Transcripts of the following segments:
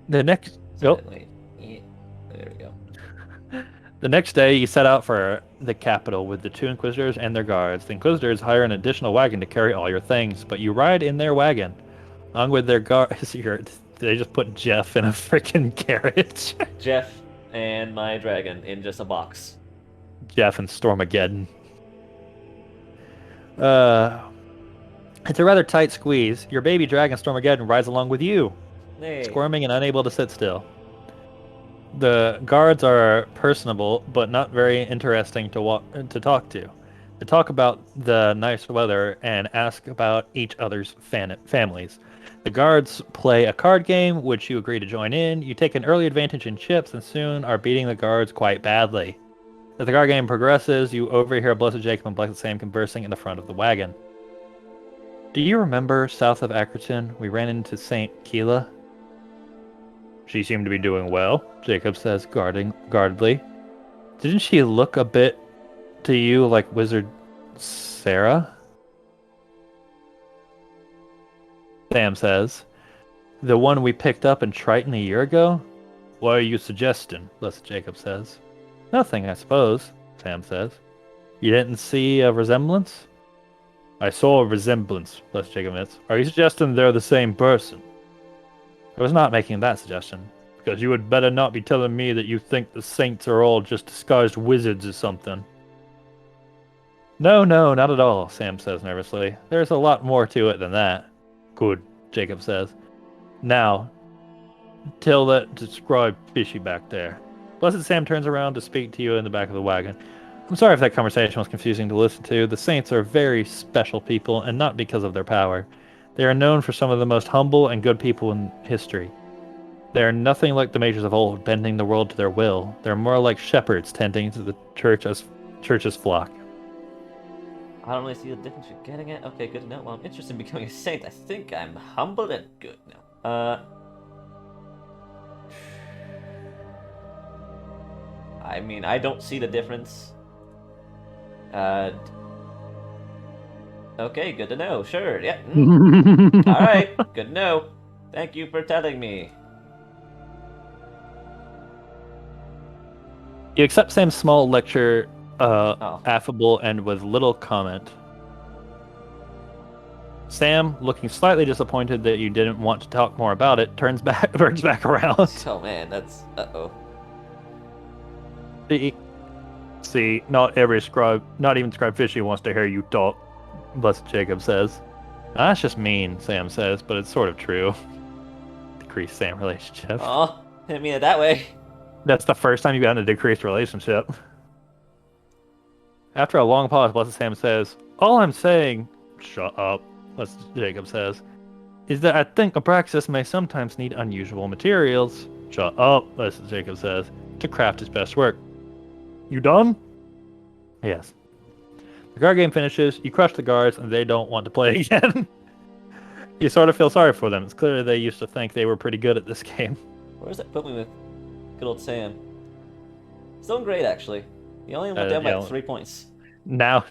The next, oh, Wait. Yeah. There we go. the next day, you set out for the capital with the two Inquisitors and their guards. The Inquisitors hire an additional wagon to carry all your things, but you ride in their wagon, along with their guards. They just put Jeff in a freaking carriage. Jeff and my dragon in just a box. Jeff and Stormageddon. Uh, it's a rather tight squeeze. Your baby dragon Stormageddon rides along with you, Hey. squirming and unable to sit still. The guards are personable, but not very interesting to talk to. They talk about the nice weather and ask about each other's families. The guards play a card game, which you agree to join in. You take an early advantage in chips and soon are beating the guards quite badly. As the card game progresses, you overhear Blessed Jacob and Blessed Sam conversing in the front of the wagon. Do you remember south of Ackerton, we ran into St. Keela? She seemed to be doing well, Jacob says guardedly. Didn't she look a bit to you like Wizard Sarah? Sam says. The one we picked up in Triton a year ago? What are you suggesting? Blessed Jacob says. Nothing, I suppose, Sam says. You didn't see a resemblance? I saw a resemblance, Blessed Jacob admits. Are you suggesting they're the same person? I was not making that suggestion, because you had better not be telling me that you think the saints are all just disguised wizards or something. No, not at all, Sam says nervously. There's a lot more to it than that. Good, Jacob says. Now, tell that described fishy back there. Blessed Sam turns around to speak to you in the back of the wagon. I'm sorry if that conversation was confusing to listen to. The saints are very special people, and not because of their power. They are known for some of the most humble and good people in history. They are nothing like the mages of old, bending the world to their will. They're more like shepherds tending to the church's flock. I don't really see the difference you're getting at. Okay, good to know. Well, I'm interested in becoming a saint. I think I'm humble and good now. I mean, I don't see the difference. Okay, good to know. Sure, yeah. All right, good to know. Thank you for telling me. You accept Sam's small lecture, Oh, affable and with little comment. Sam, looking slightly disappointed that you didn't want to talk more about it, turns back around. oh man, that's uh-oh. See, not every scribe, not even Scribe Fishy wants to hear you talk, Blessed Jacob says. That's just mean, Sam says, but it's sort of true. Decreased Sam relationship. Oh, didn't mean it that way. That's the first time you've gotten a decreased relationship. After a long pause, Blessed Sam says, All I'm saying, shut up, Blessed Jacob says, is that I think Abraxas may sometimes need unusual materials, shut up, Blessed Jacob says, to craft his best work. You done? Yes. The card game finishes, you crush the guards, and they don't want to play again. You sort of feel sorry for them. It's clear they used to think they were pretty good at this game. Where does that put me with good old Sam? Still great, actually. He only went down by 3 points. Now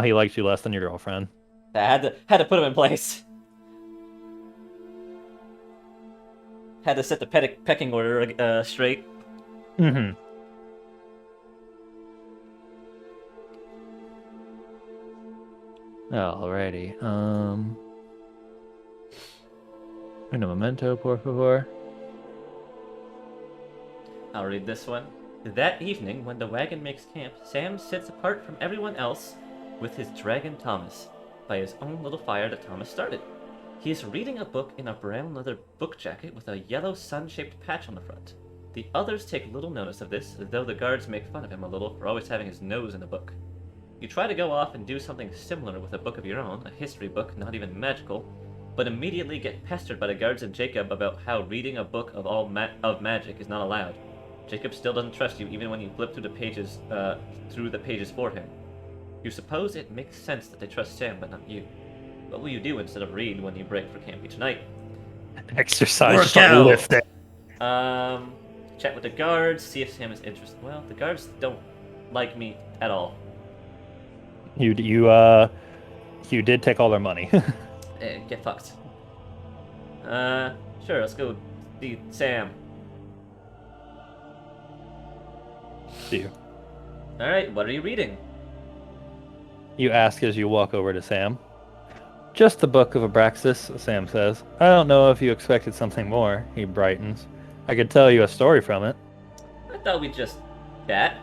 he likes you less than your girlfriend. I had to put him in place. Had to set the pecking order straight. Mm-hmm. Alrighty. Un momento, por favor. I'll read this one. That evening, when the wagon makes camp, Sam sits apart from everyone else with his dragon Thomas, by his own little fire that Thomas started. He is reading a book in a brown leather book jacket with a yellow sun-shaped patch on the front. The others take little notice of this, though the guards make fun of him a little for always having his nose in a book. You try to go off and do something similar with a book of your own, a history book, not even magical, but immediately get pestered by the guards and Jacob about how reading a book of magic is not allowed. Jacob still doesn't trust you even when you flip through the pages for him. You suppose it makes sense that they trust Sam but not you. What will you do instead of read when you break for camp each night? Exercise. Lifting. Chat with the guards, see if Sam is interested. Well, the guards don't like me at all. You did take all their money. Get fucked. Sure, let's go Sam. You. Alright, what are you reading? You ask as you walk over to Sam. Just the Book of Abraxas, Sam says. I don't know if you expected something more, he brightens. I could tell you a story from it, I thought we'd just chat.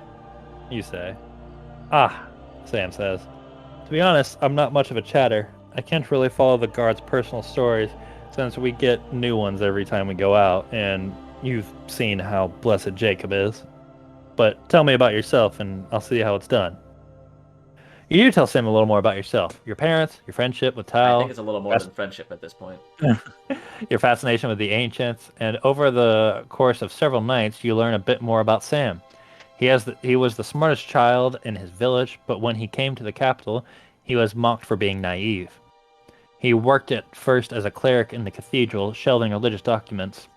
you say. Ah, Sam says. To be honest, I'm not much of a chatter. I can't really follow the guards' personal stories since we get new ones every time we go out, and you've seen how blessed Jacob is. But tell me about yourself, and I'll see how it's done. You do tell Sam a little more about yourself, your parents, your friendship with I Tal, think it's a little more than friendship at this point. your fascination with the ancients, and over the course of several nights, you learn a bit more about Sam. He was the smartest child in his village, but when he came to the capital, he was mocked for being naive. He worked at first as a cleric in the cathedral, shelving religious documents,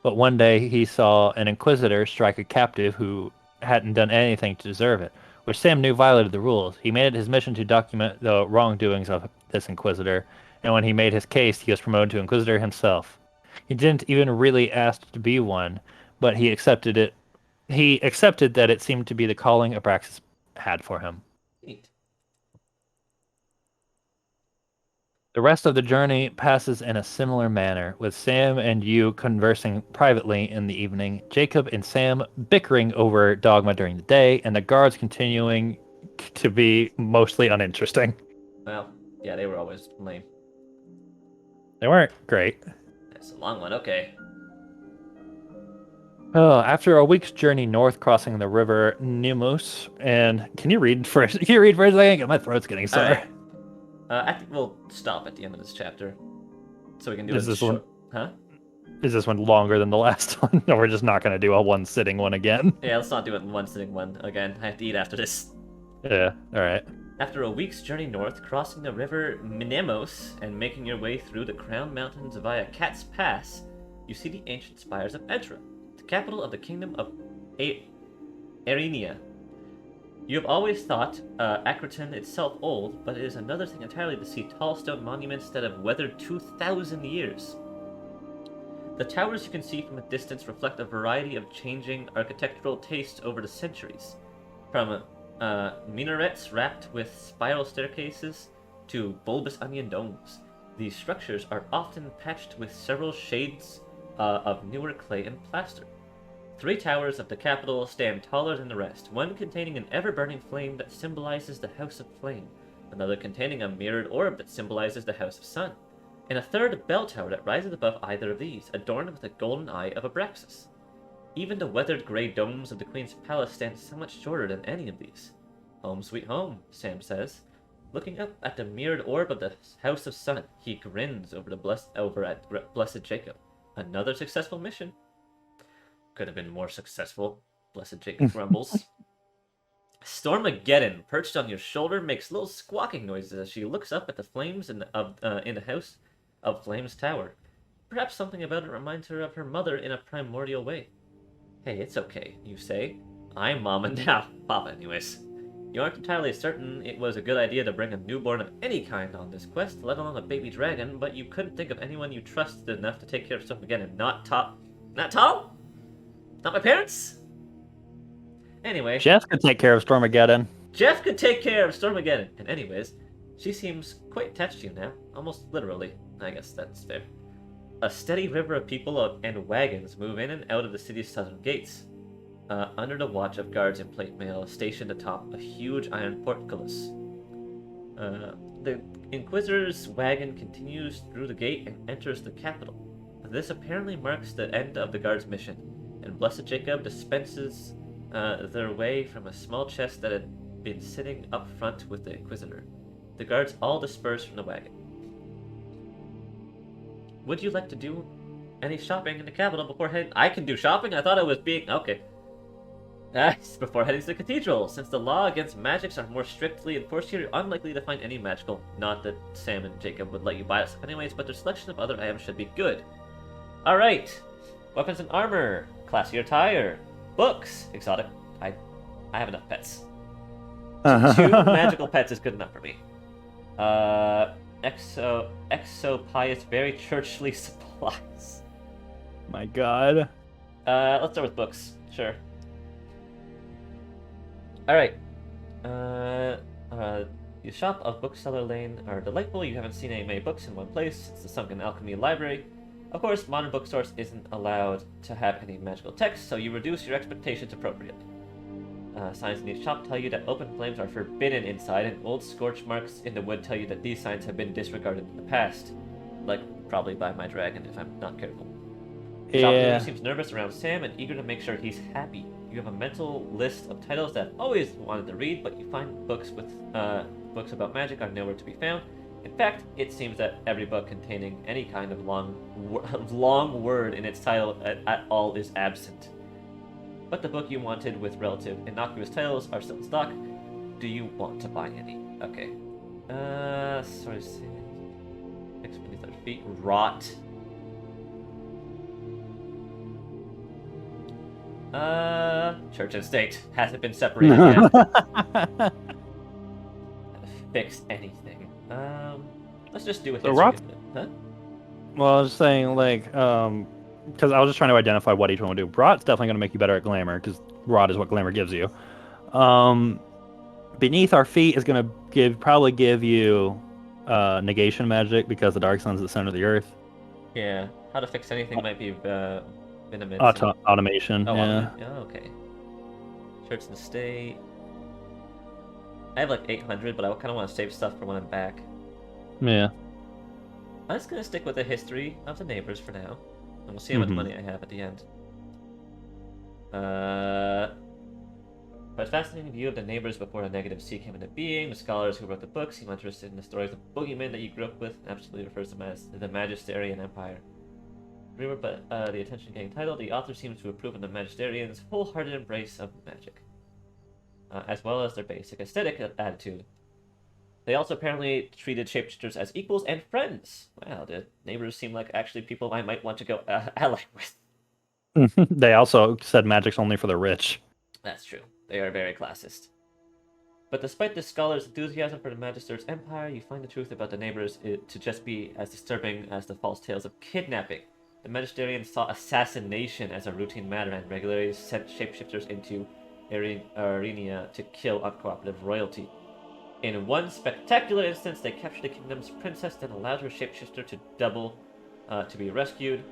but one day he saw an inquisitor strike a captive who hadn't done anything to deserve it, which Sam knew violated the rules. He made it his mission to document the wrongdoings of this inquisitor, and when he made his case, he was promoted to inquisitor himself. He didn't even really ask to be one, but he accepted it. He accepted that it seemed to be the calling Abraxas had for him. Neat. The rest of the journey passes in a similar manner, with Sam and you conversing privately in the evening, Jacob and Sam bickering over dogma during the day, and the guards continuing to be mostly uninteresting. Well, yeah, they were always lame. They weren't great. That's a long one, okay. Oh, after a week's journey north, crossing the river Nemus, and can you read first? Can you read first? I can't. My throat's getting sore. Alright. I think we'll stop at the end of this chapter, so we can do Is it this short. Huh? Is this one longer than the last one? Or we're just not going to do a one sitting one again? Yeah, let's not do it in one sitting one again. I have to eat after this. Yeah, alright. After a week's journey north, crossing the river Minemos and making your way through the Crown Mountains via Cat's Pass, you see the ancient spires of Edra, the capital of the kingdom of Arenia. You have always thought Akraton itself old, but it is another thing entirely to see tall stone monuments that have weathered 2,000 years. The towers you can see from a distance reflect a variety of changing architectural tastes over the centuries, from minarets wrapped with spiral staircases to bulbous onion domes. These structures are often patched with several shades of newer clay and plaster. 3 towers of the capital stand taller than the rest, one containing an ever-burning flame that symbolizes the House of Flame, another containing a mirrored orb that symbolizes the House of Sun, and a third bell tower that rises above either of these, adorned with the golden eye of Abraxas. Even the weathered grey domes of the Queen's Palace stand so much shorter than any of these. Home sweet home, Sam says. Looking up at the mirrored orb of the House of Sun, he grins over at Blessed Jacob. Another successful mission. Could have been more successful, Blessed Jacob grumbles. Stormageddon, perched on your shoulder, makes little squawking noises as she looks up at the flames in the House of Flames Tower. Perhaps something about it reminds her of her mother in a primordial way. Hey, it's okay, you say. I'm Mama now. Papa, anyways. You aren't entirely certain it was a good idea to bring a newborn of any kind on this quest, let alone a baby dragon, but you couldn't think of anyone you trusted enough to take care of Stormageddon. Not Tal? Not my parents? Anyway. Jeff could take care of Stormageddon. Jeff could take care of Stormageddon. And anyways, she seems quite attached to you now. Almost literally. I guess that's fair. A steady river of people and wagons move in and out of the city's southern gates. Under the watch of guards in plate mail stationed atop a huge iron portcullis. The Inquisitor's wagon continues through the gate and enters the capital. This apparently marks the end of the guard's mission, and Blessed Jacob dispenses their way from a small chest that had been sitting up front with the Inquisitor. The guards all disperse from the wagon. Would you like to do any shopping in the capital before heading? I can do shopping? I thought I was being... Okay. Before heading to the cathedral. Since the law against magics are more strictly enforced here, you're unlikely to find any magical. Not that Sam and Jacob would let you buy it anyways, but their selection of other items should be good. Alright. Weapons and armor. Classier attire. Books. Exotic. I have enough pets. 2 magical pets is good enough for me. Exo pious, very churchly supplies. My God. Let's start with books. Sure. All right. Uh, the shop of Bookseller Lane are delightful. You haven't seen any many books in one place. It's the Sunken Alchemy Library. Of course, modern bookstores isn't allowed to have any magical text, so you reduce your expectations appropriately. Signs in the shop tell you that open flames are forbidden inside, and old scorch marks in the wood tell you that these signs have been disregarded in the past. Like, probably by my dragon if I'm not careful. Shop owner Yeah. seems nervous around Sam and eager to make sure he's happy. You have a mental list of titles that always wanted to read, but you find books about magic are nowhere to be found. In fact, it seems that every book containing any kind of long word in its title at all is absent. But the book you wanted with relative innocuous titles are still in stock. Do you want to buy any? Okay. Sorry, 6 feet. Rot. Church and state. Hasn't been separated yet. Fix anything. Let's just do a history. Rot? Huh? Well, I was saying, like, because I was just trying to identify what each one would do. Rot's definitely going to make you better at glamour, because rot is what glamour gives you. Beneath our feet is going to probably give you negation magic, because the dark sun's at the center of the earth. Yeah. How to fix anything might be venomous. Automation. Oh, yeah. Oh, okay. Church and state. I have like 800, but I kind of want to save stuff for when I'm back. Yeah. I'm just gonna stick with the history of the neighbors for now, and we'll see how much money I have at the end. But fascinating view of the neighbors before the negative C came into being. The scholars who wrote the books seem interested in the stories of boogeymen that you grew up with, and absolutely refers to them as the Magisterian Empire. Remember, but the attention-getting title, the author seems to approve of the Magisterians' wholehearted embrace of magic, as well as their basic aesthetic attitude. They also apparently treated shapeshifters as equals and friends. Wow, the neighbors seem like actually people I might want to go ally with. They also said magic's only for the rich. That's true. They are very classist. But despite the scholar's enthusiasm for the Magister's empire, you find the truth about the neighbors to just be as disturbing as the false tales of kidnapping. The Magisterians saw assassination as a routine matter and regularly sent shapeshifters into Arenia to kill uncooperative royalty. In one spectacular instance, they captured the kingdom's princess and allowed her shapeshifter to double to be rescued.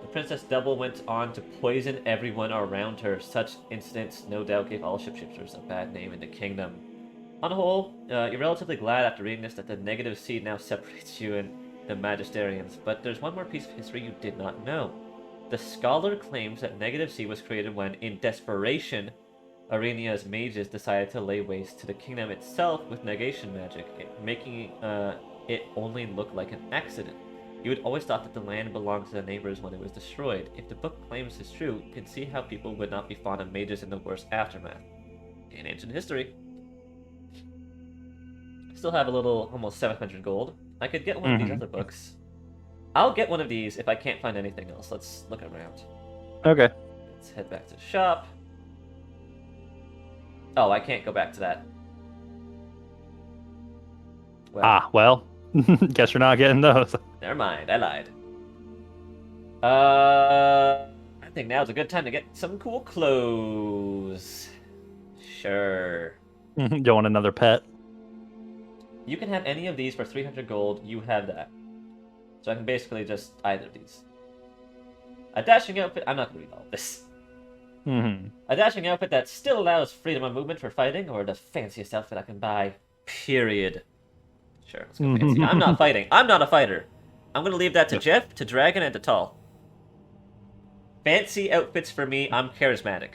The Princess Double went on to poison everyone around her. Such incidents no doubt gave all shapeshifters a bad name in the kingdom. On the whole, you're relatively glad after reading this that the negative seed now separates you and the Magisterians, but there's one more piece of history you did not know. The scholar claims that negative seed was created when, in desperation, Arenia's mages decided to lay waste to the kingdom itself with negation magic, making it only look like an accident. You had always thought that the land belonged to the neighbors when it was destroyed. If the book claims is true, you can see how people would not be fond of mages in the worst aftermath. In ancient history. Still have a little, almost 700 gold. I could get one of these other books. I'll get one of these if I can't find anything else. Let's look around. Okay. Let's head back to the shop. Oh, I can't go back to that. Well, guess you're not getting those. Never mind, I lied. I think now's a good time to get some cool clothes. Sure. You want another pet? You can have any of these for 300 gold. You have that. So I can basically just either of these. A dashing outfit. I'm not going to read all of this. A dashing outfit that still allows freedom of movement for fighting, or the fanciest outfit I can buy. Period. Sure, let's go fancy. I'm not fighting. I'm not a fighter. I'm going to leave that to Jeff, to Dragon, and to Tall. Fancy outfits for me. I'm charismatic.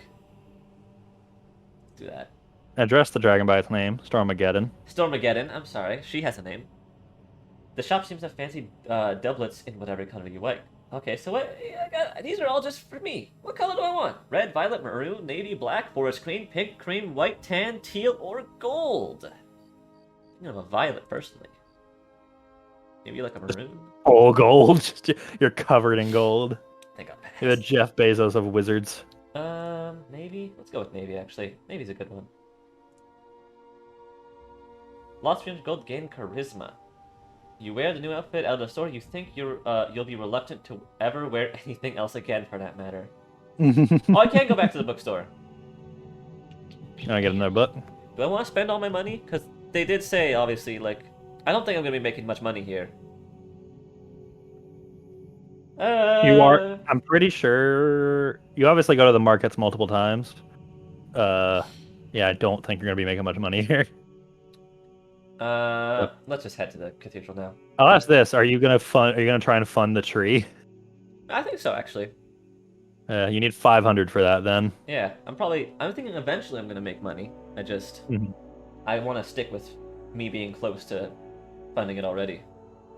Let's do that. Address the dragon by its name, Stormageddon. Stormageddon. I'm sorry. She has a name. The shop seems to have fancy doublets in whatever color you like. Okay, so these are all just for me. What color do I want? Red, violet, maroon, navy, black, forest green, pink, cream, white, tan, teal, or gold? I'm a violet, personally. Maybe like a maroon? Oh, gold. You're covered in gold. I think I'll pass. You're the Jeff Bezos of wizards. Navy? Let's go with navy, actually. Navy's a good one. Lost 300 gold, gain charisma. You wear the new outfit out of the store, you think you'll be reluctant to ever wear anything else again, for that matter. Oh, I can go back to the bookstore. Can I get another book? Do I want to spend all my money? Because they did say, obviously, like, I don't think I'm going to be making much money here. You are. I'm pretty sure you obviously go to the markets multiple times. Yeah, I don't think you're gonna be making much money here. Let's just head to the cathedral now. I'll ask this: Are you gonna fund? Are you gonna try and fund the tree? I think so, actually. You need 500 for that, then. Yeah, I'm thinking eventually I'm going to make money. Mhm. I want to stick with me being close to funding it already.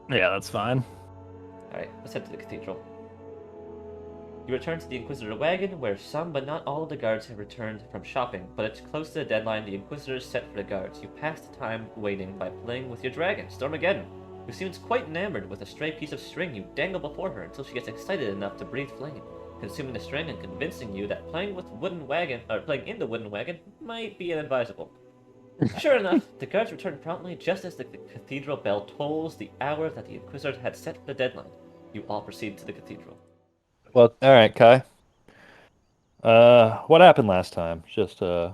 Yeah, that's fine. Alright, let's head to the cathedral. You return to the Inquisitor wagon, where some but not all of the guards have returned from shopping, but it's close to the deadline the Inquisitors set for the guards. You pass the time waiting by playing with your dragon, Stormageddon, who seems quite enamored with a stray piece of string you dangle before her until she gets excited enough to breathe flame, consuming the string and convincing you that playing in the wooden wagon might be inadvisable. Sure enough, the guards return promptly just as the cathedral bell tolls the hour that the Inquisitor had set for the deadline. You all proceed to the cathedral. Well, all right, Kai. What happened last time? Just Here,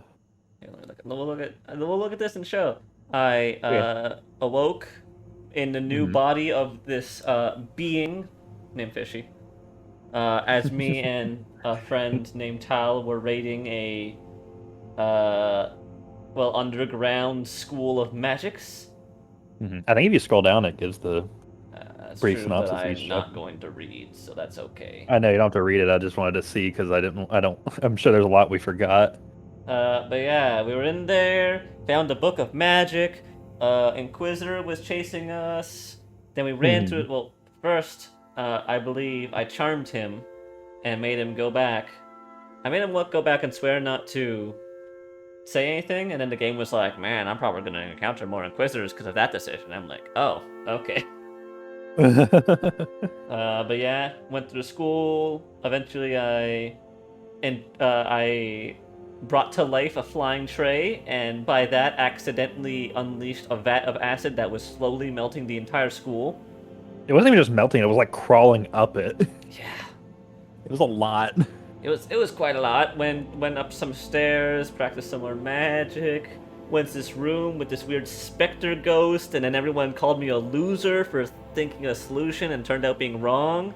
we'll look at this and show. I awoke in the new body of this being named Fishy. As me and a friend named Tal were raiding a underground school of magics. I think if you scroll down, it gives the brief true, synopsis. But of each I'm not going to read, so that's okay. I know you don't have to read it. I just wanted to see because I'm sure there's a lot we forgot. But yeah, we were in there, found a book of magic. Inquisitor was chasing us. Then we ran through it. Well, first, I believe I charmed him and made him go back. I made him go back and swear not to say anything, and then the game was like, man, I'm probably going to encounter more Inquisitors because of that decision. I'm like, oh, okay. But yeah, went through school. Eventually, I brought to life a flying tray, and by that accidentally unleashed a vat of acid that was slowly melting the entire school. It wasn't even just melting; it was like crawling up it. Yeah, it was a lot. It was quite a lot. Went up some stairs, practiced some more magic. Went to this room with this weird specter ghost, and then everyone called me a loser for thinking of a solution and turned out being wrong.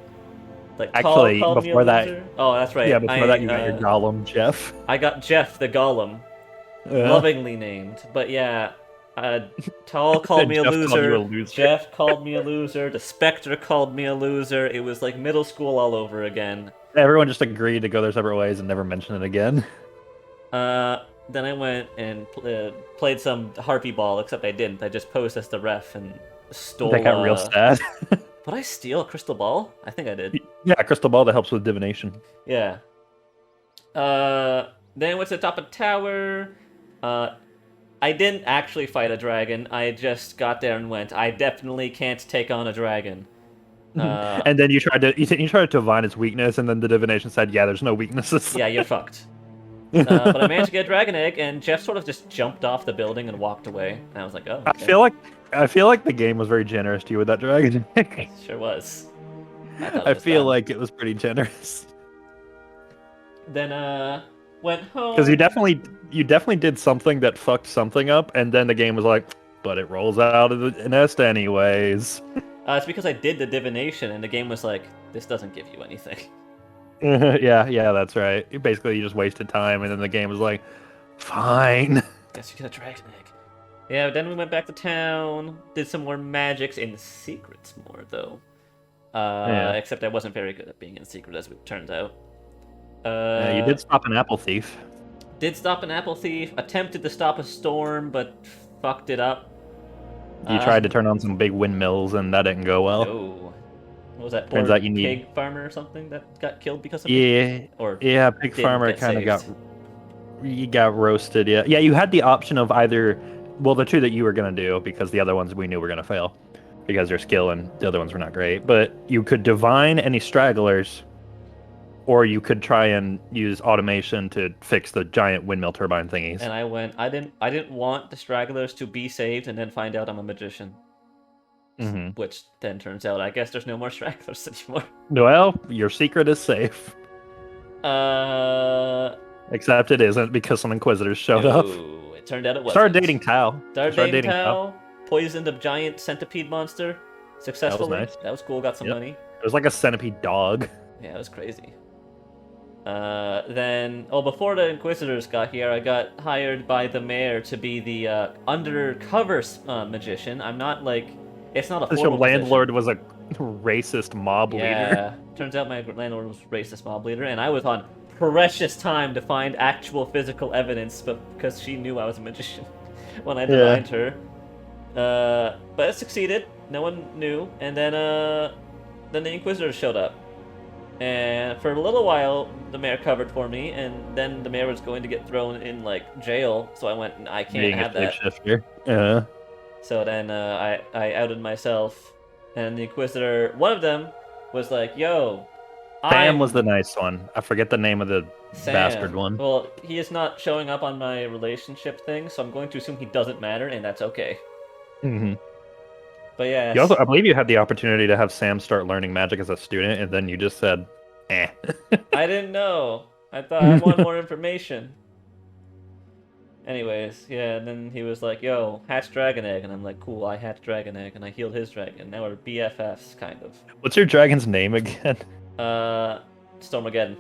Like, actually, called before that, loser. Oh, that's right. Yeah, before that, you got your golem, Jeff. I got Jeff the Golem, lovingly named. But yeah, Tal called me a loser. Jeff called me a loser. The Spectre called me a loser. It was like middle school all over again. Everyone just agreed to go their separate ways and never mention it again. Then I went and played some Harpy Ball, except I didn't. I just posed as the ref and stole. That got real sad. Did I steal a crystal ball? I think I did. Yeah, a crystal ball that helps with divination. Yeah. Then I went to the top of the tower. I didn't actually fight a dragon. I just got there and went, I definitely can't take on a dragon. And then you tried to divine its weakness, and then the divination said, yeah, there's no weaknesses. Yeah, you're fucked. But I managed to get a dragon egg, and Jeff sort of just jumped off the building and walked away. And I was like, oh, okay. I feel like the game was very generous to you with that dragon egg. It sure was. I feel like it was pretty generous. Then went home. Because you definitely did something that fucked something up, and then the game was like, but it rolls out of the nest anyways. It's because I did the divination, and the game was like, this doesn't give you anything. yeah, that's right. Basically, you just wasted time, and then the game was like, fine. Guess you get a dragon egg. Yeah, then we went back to town, did some more magics in secrets more, though. Except I wasn't very good at being in secret, as it turns out. You did stop an apple thief. Did stop an apple thief, attempted to stop a storm, but fucked it up. You tried to turn on some big windmills, and that didn't go well. Oh. What was that? Turns out you pig farmer or something that got killed because of it? Yeah, pig farmer kind of got roasted. Yeah, you had the option of either, well, the two that you were gonna do, because the other ones we knew were gonna fail because their skill and the other ones were not great. But you could divine any stragglers, or you could try and use automation to fix the giant windmill turbine thingies. And I didn't want the stragglers to be saved and then find out I'm a magician. Which then turns out, I guess there's no more stragglers anymore. Well, your secret is safe. Uh, Except it isn't because some Inquisitors showed up. It turned out it wasn't. Started dating Tau. Started dating Tau. Poisoned a giant centipede monster successfully. That was nice. That was cool. Got some money. It was like a centipede dog. Yeah, it was crazy. Then, before the Inquisitors got here, I got hired by the mayor to be the undercover magician. I'm not like, it's not a Because formal your landlord position. was a racist mob leader. Yeah, turns out my landlord was racist mob leader, and I was on precious time to find actual physical evidence, but because she knew I was a magician when I divined her. But it succeeded. No one knew, and then the Inquisitors showed up. And for a little while, the mayor covered for me, and then the mayor was going to get thrown in, like, jail, so I went, I can't Being have a that. shapeshifter. Yeah. So then I outed myself, and the Inquisitor, one of them, was like, yo, Sam was the nice one. I forget the name of the Sam. bastard one. Well, he is not showing up on my relationship thing, so I'm going to assume he doesn't matter, and that's okay. Mm-hmm. But yeah. You also, I believe you had the opportunity to have Sam start learning magic as a student, and then you just said, eh. I didn't know. I thought I want more information. Anyways, yeah, and then he was like, yo, hatch dragon egg, and I'm like, cool, I hatched dragon egg, and I healed his dragon. Now we're BFFs, kind of. What's your dragon's name again? Stormageddon.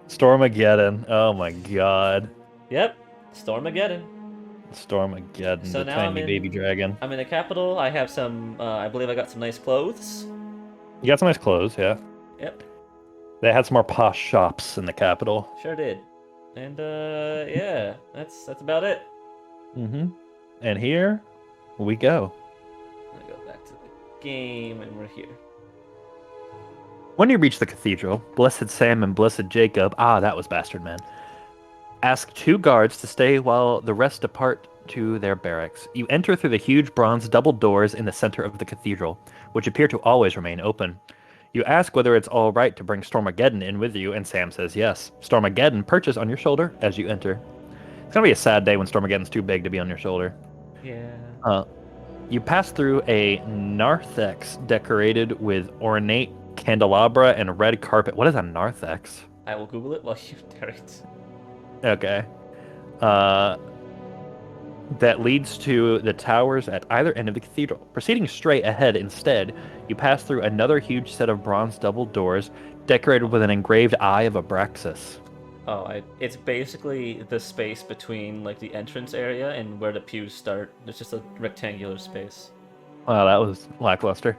Stormageddon. Oh my god. Yep, Stormageddon. Stormageddon, So the now tiny baby dragon. I'm in the capital. I have some, I believe I got some nice clothes. You got some nice clothes, yeah. Yep. They had some more posh shops in the capital. Sure did. And, yeah, that's about it. Mm-hmm. And here we go. I'm gonna go back to the game, and we're here. When you reach the cathedral, Blessed Sam and Blessed Jacob, that was Bastard Man, ask 2 guards to stay while the rest depart to their barracks. You enter through the huge bronze double doors in the center of the cathedral, which appear to always remain open. You ask whether it's all right to bring Stormageddon in with you, and Sam says yes. Stormageddon perches on your shoulder as you enter. It's gonna be a sad day when Stormageddon's too big to be on your shoulder. Yeah. You pass through a narthex decorated with ornate candelabra and a red carpet. What is a narthex? I will Google it while you narrate. Okay. That leads to the towers at either end of the cathedral. Proceeding straight ahead instead, you pass through another huge set of bronze double doors decorated with an engraved eye of Abraxas. Oh, it's basically the space between, like, the entrance area and where the pews start. There's just a rectangular space. Wow, that was lackluster.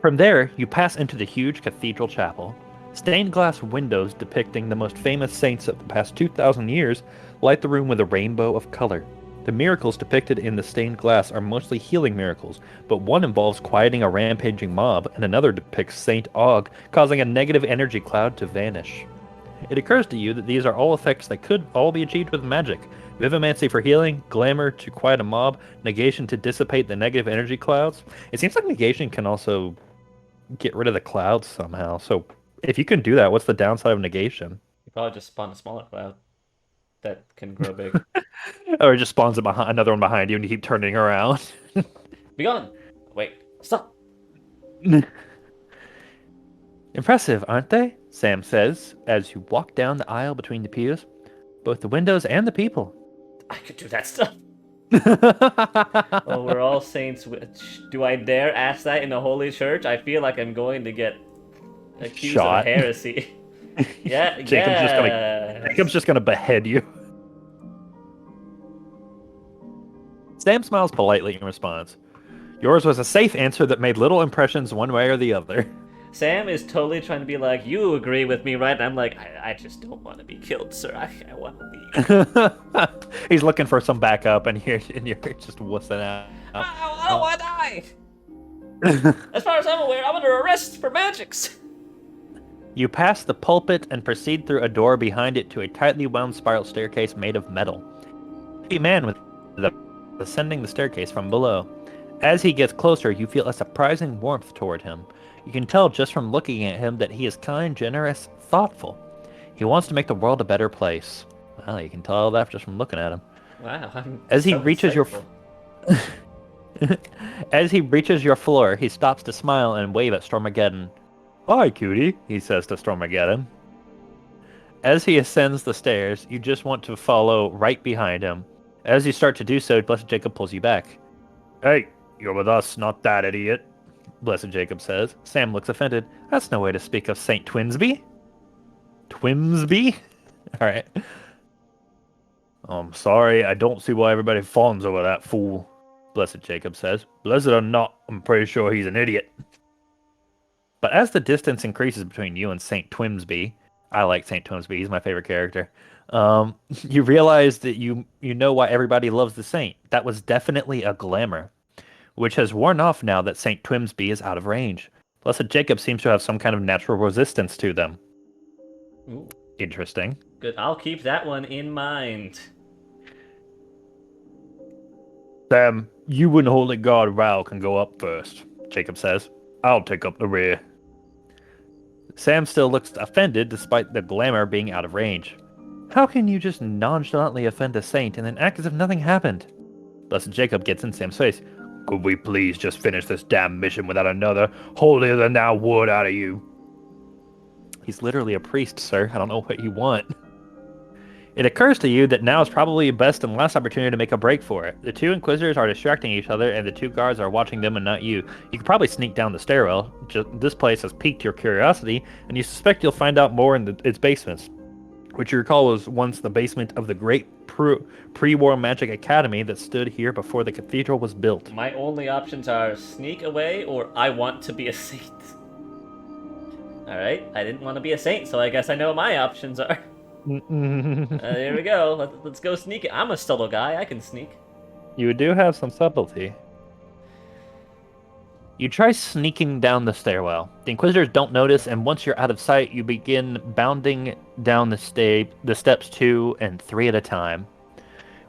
From there, you pass into the huge cathedral chapel. Stained glass windows depicting the most famous saints of the past 2,000 years light the room with a rainbow of color. The miracles depicted in the stained glass are mostly healing miracles, but one involves quieting a rampaging mob, and another depicts Saint Og causing a negative energy cloud to vanish. It occurs to you that these are all effects that could all be achieved with magic. Vivimancy for healing, glamour to quiet a mob, negation to dissipate the negative energy clouds. It seems like negation can also get rid of the clouds somehow, so if you can do that, what's the downside of negation? You probably just spawn a smaller cloud that can grow big. Or it just spawns another one behind you and you keep turning around. Be gone! Wait, stop! Impressive, aren't they? Sam says, as you walk down the aisle between the pews. Both the windows and the people. I could do that stuff. Oh, we're all saints. Do I dare ask that in the Holy Church? I feel like I'm going to get accused of heresy. Yeah, Jacob's just gonna behead you. Sam smiles politely in response. Yours was a safe answer that made little impressions one way or the other. Sam is totally trying to be like, you agree with me, right? And I'm like, I just don't want to be killed, sir. I want to be. He's looking for some backup, and you're just wussing out. I don't want to die. As far as I'm aware, I'm under arrest for magics. You pass the pulpit and proceed through a door behind it to a tightly wound spiral staircase made of metal. A man with ascending the staircase from below. As he gets closer, you feel a surprising warmth toward him. You can tell just from looking at him that he is kind, generous, thoughtful. He wants to make the world a better place. Well, you can tell that just from looking at him. Wow. As he reaches your As he reaches your floor, he stops to smile and wave at Stormageddon. Hi, cutie, he says to Stormageddon. As he ascends the stairs, you just want to follow right behind him. As you start to do so, Blessed Jacob pulls you back. Hey, you're with us, not that idiot, Blessed Jacob says. Sam looks offended. That's no way to speak of Saint Twinsby. Twimsby? Alright. I'm sorry, I don't see why everybody fawns over that fool, Blessed Jacob says. Blessed or not, I'm pretty sure he's an idiot. But as the distance increases between you and Saint Twimsby, I like Saint Twimsby, he's my favorite character. You realize that you know why everybody loves the saint. That was definitely a glamour, which has worn off now that Saint Twimsby is out of range. Blessed Jacob seems to have some kind of natural resistance to them. Ooh, Interesting. good. I'll keep that one in mind. Sam, you and Holy God Ral can go up first, Jacob says. I'll take up the rear. Sam still looks offended despite the glamour being out of range. How can you just nonchalantly offend a saint and then act as if nothing happened? Blessed Jacob gets in Sam's face. Could we please just finish this damn mission without another holier-than-thou word out of you? He's literally a priest, sir. I don't know what you want. It occurs to you that now is probably the best and last opportunity to make a break for it. The two Inquisitors are distracting each other, and the two guards are watching them and not you. You could probably sneak down the stairwell. This place has piqued your curiosity, and you suspect you'll find out more in its basements, which you recall was once the basement of the great pre-war magic academy that stood here before the cathedral was built. My only options are sneak away or I want to be a saint. Alright, I didn't want to be a saint, so I guess I know what my options are. There we go. Let's go sneak it. I'm a subtle guy. I can sneak. You do have some subtlety. You try sneaking down the stairwell. The Inquisitors don't notice, and once you're out of sight, you begin bounding down the steps 2 and 3 at a time.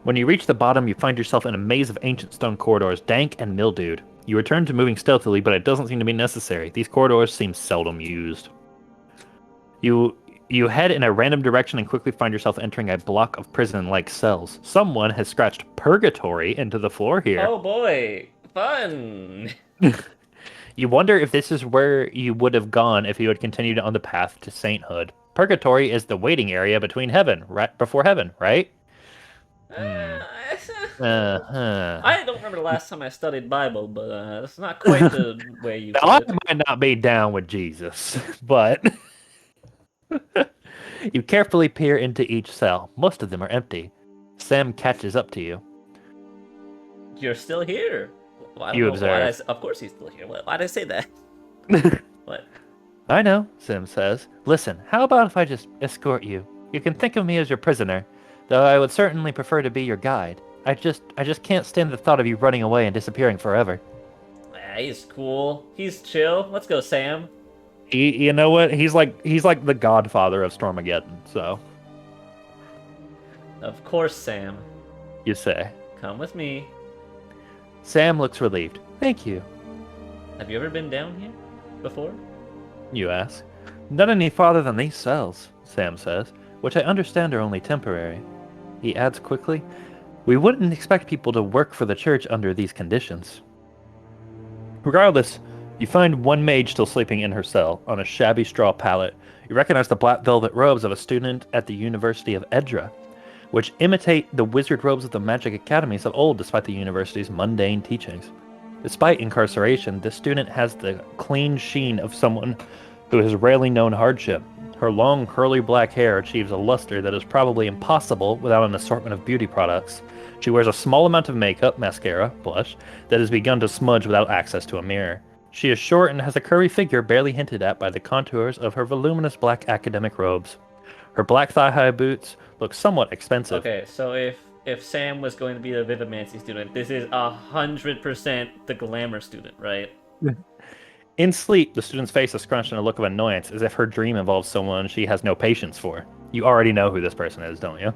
When you reach the bottom, you find yourself in a maze of ancient stone corridors, dank and mildewed. You return to moving stealthily, but it doesn't seem to be necessary. These corridors seem seldom used. You head in a random direction and quickly find yourself entering a block of prison-like cells. Someone has scratched purgatory into the floor here. Oh boy, fun! You wonder if this is where you would have gone if you had continued on the path to sainthood. Purgatory is the waiting area between heaven, right before heaven, right? I don't remember the last time I studied Bible, but that's not quite the way you Now, I put it. might not be down with Jesus, but you carefully peer into each cell. Most of them are empty. Sam catches up to you. You're still here. Well, I don't You know observe. Of course he's still here. Why'd I say that? What? I know, Sam says. Listen, how about if I just escort you? You can think of me as your prisoner, though I would certainly prefer to be your guide. I just can't stand the thought of you running away and disappearing forever. He's cool. He's chill. Let's go, Sam. You know what? He's like the godfather of Stormageddon, so Of course, Sam. you say. Come with me. Sam looks relieved. Thank you, Have you ever been down here before? you ask. Not any farther than these cells, Sam says, which I understand are only temporary. He adds quickly, we wouldn't expect people to work for the church under these conditions. Regardless, you find one mage still sleeping in her cell, on a shabby straw pallet. You recognize the black velvet robes of a student at the University of Edra, which imitate the wizard robes of the magic academies of old despite the university's mundane teachings. Despite incarceration, this student has the clean sheen of someone who has rarely known hardship. Her long, curly black hair achieves a luster that is probably impossible without an assortment of beauty products. She wears a small amount of makeup, mascara, blush, that has begun to smudge without access to a mirror. She is short and has a curvy figure barely hinted at by the contours of her voluminous black academic robes. Her black thigh-high boots look somewhat expensive. Okay, so if Sam was going to be the Vivimancy student, this is 100% the glamour student, right? In sleep, the student's face is scrunched in a look of annoyance, as if her dream involves someone she has no patience for. You already know who this person is, don't you?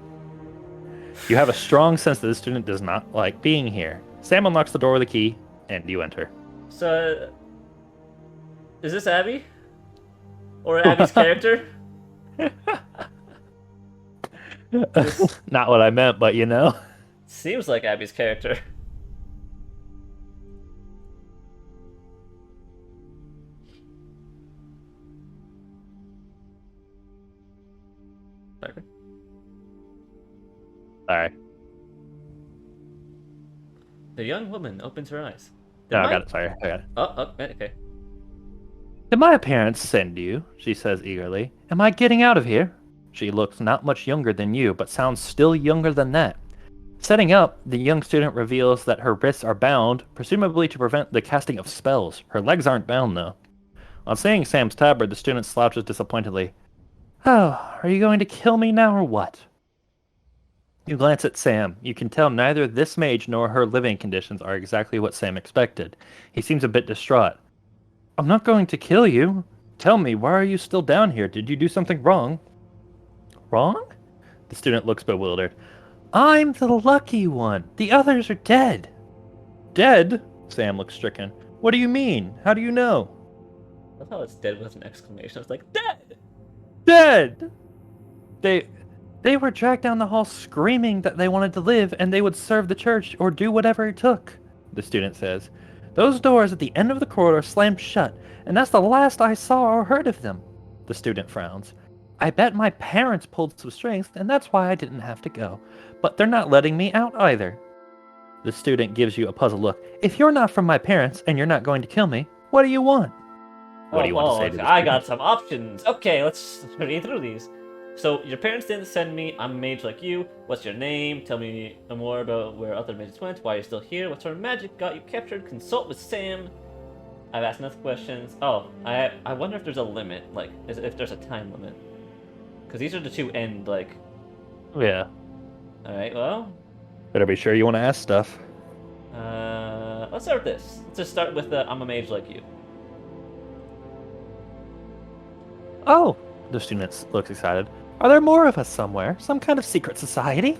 You have a strong sense that this student does not like being here. Sam unlocks the door with a key, and you enter. So, is this Abby? Or Abby's character? Not what I meant, but you know. Seems like Abby's character. Parker. Sorry. The young woman opens her eyes. No, I got it. Sorry. I got it. Oh, okay. Did my parents send you? She says eagerly. Am I getting out of here? She looks not much younger than you, but sounds still younger than that. Setting up, the young student reveals that her wrists are bound, presumably to prevent the casting of spells. Her legs aren't bound, though. On seeing Sam's tabard, the student slouches disappointedly. Oh, are you going to kill me now or what? You glance at Sam. You can tell neither this mage nor her living conditions are exactly what Sam expected. He seems a bit distraught. I'm not going to kill you. Tell me, why are you still down here? Did you do something wrong? Wrong? The student looks bewildered. I'm the lucky one. The others are dead. Dead? Sam looks stricken. What do you mean? How do you know? I thought it's dead with an exclamation. I was like, dead! Dead! They were dragged down the hall screaming that they wanted to live and they would serve the church or do whatever it took, the student says. Those doors at the end of the corridor slammed shut, and that's the last I saw or heard of them. The student frowns. I bet my parents pulled some strings, and that's why I didn't have to go. But they're not letting me out either. The student gives you a puzzled look. If you're not from my parents, and you're not going to kill me, what do you want? What do you want to say to this I student? got some options. Okay, let's read through these. So, your parents didn't send me. I'm a mage like you. What's your name? Tell me more about where other mages went. Why you're still here? What sort of magic got you captured? Consult with Sam. I've asked enough questions. Oh, I wonder if there's a limit. Like, if there's a time limit. Because these are the two end, like... Yeah. Alright, well... Better be sure you want to ask stuff. Let's start with this. Let's just start with I'm a mage like you. Oh! The student looks excited. Are there more of us somewhere? Some kind of secret society?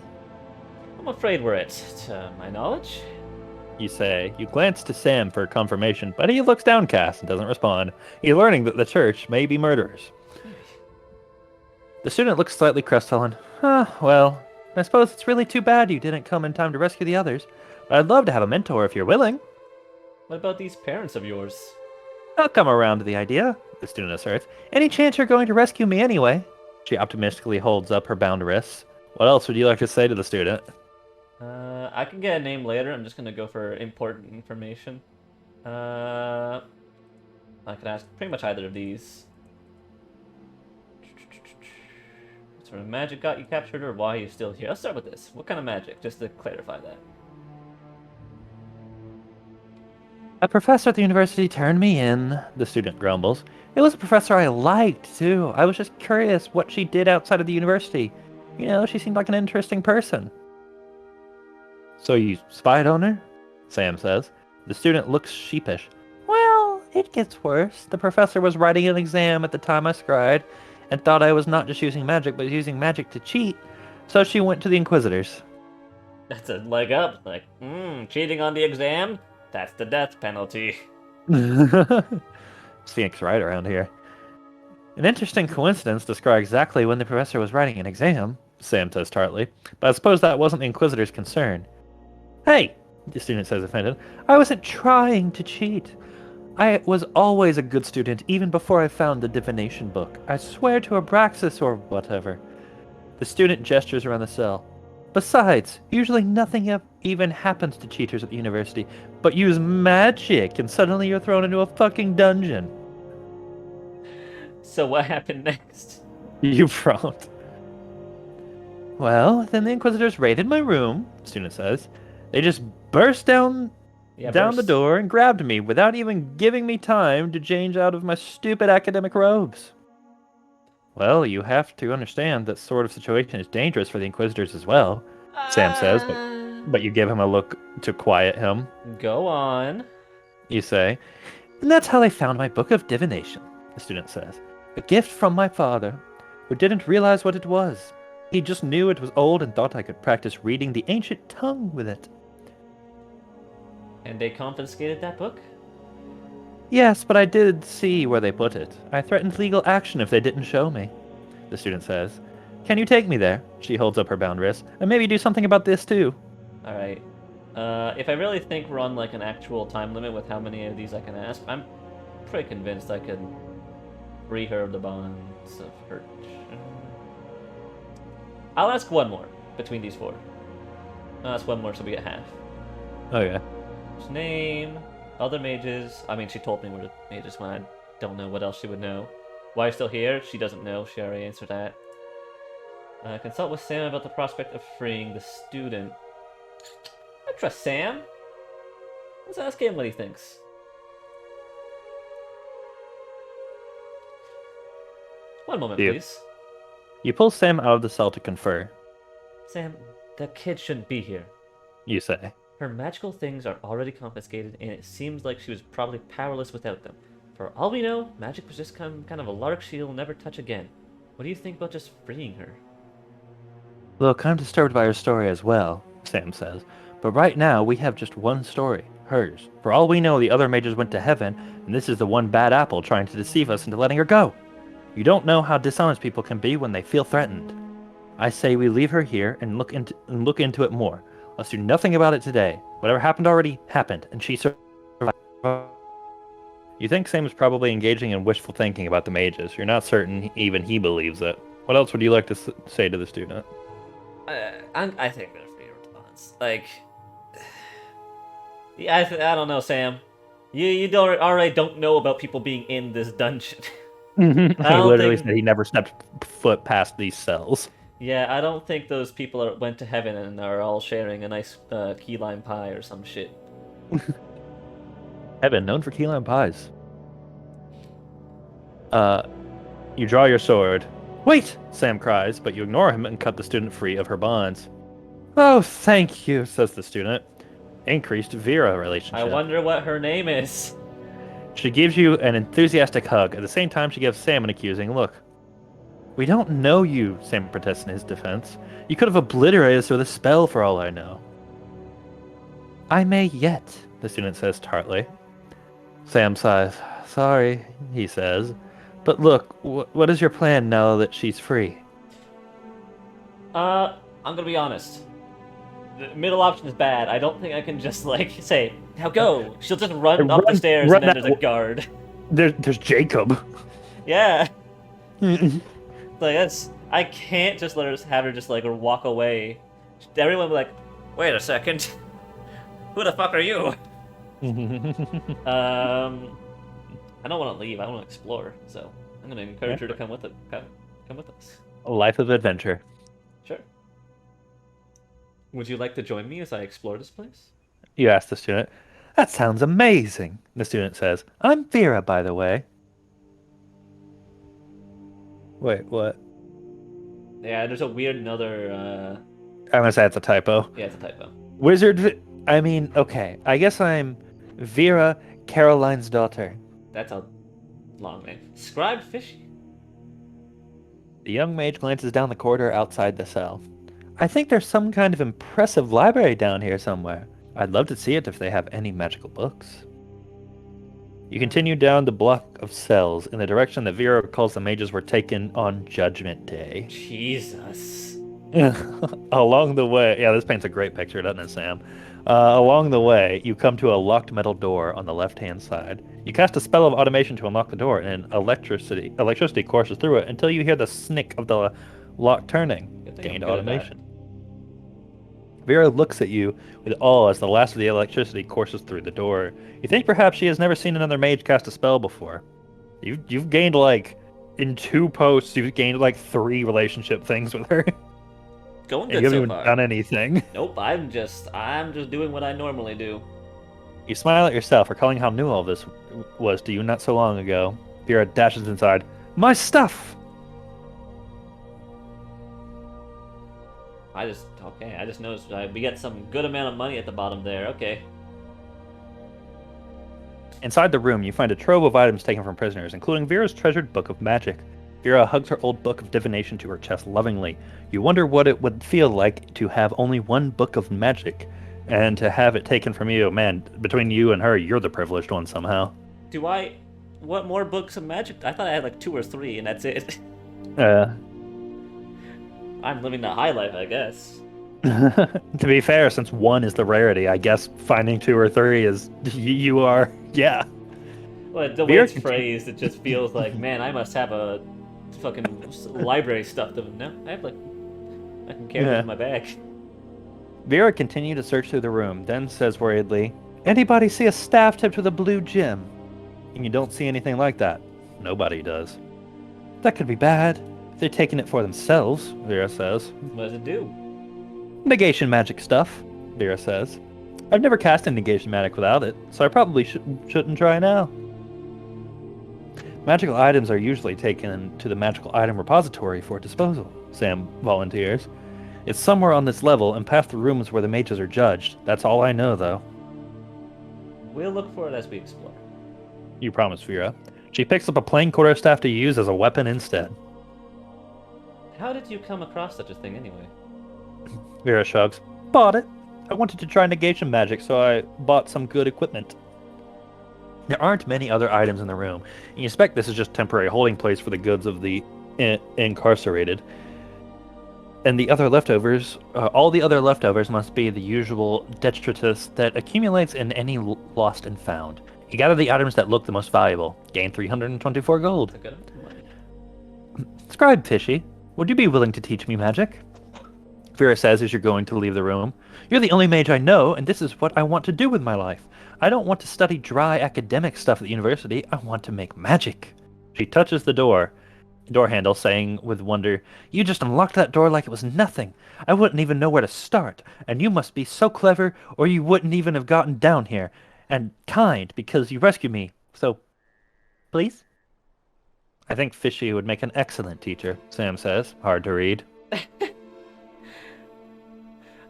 I'm afraid we're it, to my knowledge. You say. You glance to Sam for confirmation, but he looks downcast and doesn't respond. He's learning that the church may be murderers. The student looks slightly crestfallen. Well, I suppose it's really too bad you didn't come in time to rescue the others. But I'd love to have a mentor if you're willing. What about these parents of yours? I'll come around to the idea, the student asserts. Any chance you're going to rescue me anyway? She optimistically holds up her bound wrists. What else would you like to say to the student? I can get a name later. I'm just gonna go for important information. I can ask pretty much either of these. What sort of magic got you captured, or why are you still here? Let's start with this. What kind of magic, just to clarify that? A professor at the university turned me in, the student grumbles. It was a professor I liked, too. I was just curious what she did outside of the university. You know, she seemed like an interesting person. So you spied on her? Sam says. The student looks sheepish. Well, it gets worse. The professor was writing an exam at the time I scried, and thought I was not just using magic, but using magic to cheat. So she went to the Inquisitors. That's a leg up. Like, cheating on the exam? That's the death penalty. Phoenix right around here. An interesting coincidence to describe exactly when the professor was writing an exam, Sam says tartly, but I suppose that wasn't the Inquisitor's concern. Hey, the student says offended, I wasn't trying to cheat. I was always a good student, even before I found the divination book. I swear to Abraxas or whatever. The student gestures around the cell. Besides, usually nothing even happens to cheaters at the university, but use magic and suddenly you're thrown into a fucking dungeon. So what happened next? You frowned. Well, then the Inquisitors raided my room, the student says. They just burst down the door and grabbed me without even giving me time to change out of my stupid academic robes. Well, you have to understand that sort of situation is dangerous for the Inquisitors as well, Sam says, but you give him a look to quiet him. Go on. You say. And that's how they found my book of divination, the student says. A gift from my father, who didn't realize what it was. He just knew it was old and thought I could practice reading the ancient tongue with it. And they confiscated that book? Yes, but I did see where they put it. I threatened legal action if they didn't show me, the student says. Can you take me there? She holds up her bound wrist. And maybe do something about this too. Alright. If I really think we're on like an actual time limit with how many of these I can ask, I'm pretty convinced I can free her of the bonds of hurt. I'll ask one more between these four. I'll ask one more so we get half. Okay. His name, other mages. I mean, she told me we're the mages when I don't know what else she would know. Why still here? She doesn't know. She already answered that. Consult with Sam about the prospect of freeing the student. I trust Sam. Let's ask him what he thinks. One moment, please. You pull Sam out of the cell to confer. Sam, that kid shouldn't be here. You say. Her magical things are already confiscated, and it seems like she was probably powerless without them. For all we know, magic was just kind of a lark she'll never touch again. What do you think about just freeing her? Look, I'm disturbed by her story as well, Sam says. But right now, we have just one story, hers. For all we know, the other mages went to heaven, and this is the one bad apple trying to deceive us into letting her go. You don't know how dishonest people can be when they feel threatened. I say we leave her here and look into it more. Let's do nothing about it today. Whatever happened already happened, and she survived. You think Sam is probably engaging in wishful thinking about the mages. You're not certain even he believes it. What else would you like to say to the student? I think there's a response. Like, yeah, I don't know, Sam. You already don't know about people being in this dungeon. He literally said he never stepped foot past these cells. Yeah, I don't think those people went to heaven and are all sharing a nice key lime pie or some shit. Heaven, known for key lime pies. You draw your sword. Wait, Sam cries, but you ignore him and cut the student free of her bonds. Oh, thank you, says the student. Increased Vera relationship. I wonder what her name is. She gives you an enthusiastic hug. At the same time, she gives Sam an accusing look. We don't know you, Sam protests in his defense. You could have obliterated us with a spell for all I know. I may yet, the student says tartly. Sam sighs. Sorry, he says. But look, what is your plan now that she's free? I'm gonna be honest. The middle option is bad. I don't think I can just, like, say, now go! She'll just run up the stairs and then there's a guard. There's Jacob. Yeah. Like, I can't just have her just, like, walk away. Everyone will be like, wait a second. Who the fuck are you? I don't want to leave. I want to explore. So I'm going to encourage her to come with it. Come with us. A life of adventure. Sure. Would you like to join me as I explore this place? You ask the student. That sounds amazing, the student says. I'm Vera, by the way. Wait, what? Yeah, there's a weird another... I'm going to say it's a typo. Yeah, it's a typo. Wizard... I mean, okay. I guess I'm Vera, Caroline's daughter. That's a long name. Scribe Fishy. The young mage glances down the corridor outside the cell. I think there's some kind of impressive library down here somewhere. I'd love to see it if they have any magical books. You continue down the block of cells in the direction that Vera recalls the mages were taken on Judgment Day. Jesus. Along the way... Yeah, this paints a great picture, doesn't it, Sam? Along the way, you come to a locked metal door on the left-hand side. You cast a spell of automation to unlock the door, and electricity courses through it until you hear the snick of the lock turning. Gained automation. Vera looks at you with awe as the last of the electricity courses through the door. You think perhaps she has never seen another mage cast a spell before. You've gained, like, in 2 posts, you've gained, like, 3 relationship things with her. Going good you haven't so even far. done anything. Nope, I'm just doing what I normally do. You smile at yourself, recalling how new all this was to you not so long ago. Vera dashes inside. My stuff! I just noticed we got some good amount of money at the bottom there. Okay. Inside the room, you find a trove of items taken from prisoners, including Vera's treasured book of magic. Vera hugs her old book of divination to her chest lovingly. You wonder what it would feel like to have only one book of magic, and to have it taken from you. Man, between you and her, you're the privileged one somehow. What more books of magic? I thought I had like 2 or 3, and that's it. I'm living the high life, I guess. To be fair, since 1 is the rarity, I guess finding 2 or 3 is... You are... Yeah. Well, the way it's phrased, it just feels like, man, I must have a fucking library stuff. No, I have like I can carry it in my bag. Vera continued to search through the room, then says worriedly, "Anybody see a staff tipped with a blue gem?" And you don't see anything like that. Nobody does. That could be bad. If they're taking it for themselves, Vera says. What does it do? Negation magic stuff, Vera says. I've never cast a negation magic without it, so I probably shouldn't try now. Magical items are usually taken to the magical item repository for disposal, Sam volunteers. It's somewhere on this level and past the rooms where the mages are judged. That's all I know, though. We'll look for it as we explore. You promise, Vera. She picks up a plain quarterstaff to use as a weapon instead. How did you come across such a thing anyway? Vera shrugs. Bought it. I wanted to try negation magic, so I bought some good equipment. There aren't many other items in the room, and you suspect this is just temporary holding place for the goods of the incarcerated. And the other leftovers, all the other leftovers must be the usual detritus that accumulates in any lost and found. You gather the items that look the most valuable. Gain 324 gold. That's a good amount of money. Scribe Fishy, would you be willing to teach me magic? Vera says as you're going to leave the room. You're the only mage I know, and this is what I want to do with my life. I don't want to study dry academic stuff at the university. I want to make magic. She touches the door handle, saying with wonder, You just unlocked that door like it was nothing. I wouldn't even know where to start, and you must be so clever, or you wouldn't even have gotten down here. And kind, because you rescued me. So, please? I think Fishy would make an excellent teacher, Sam says, hard to read.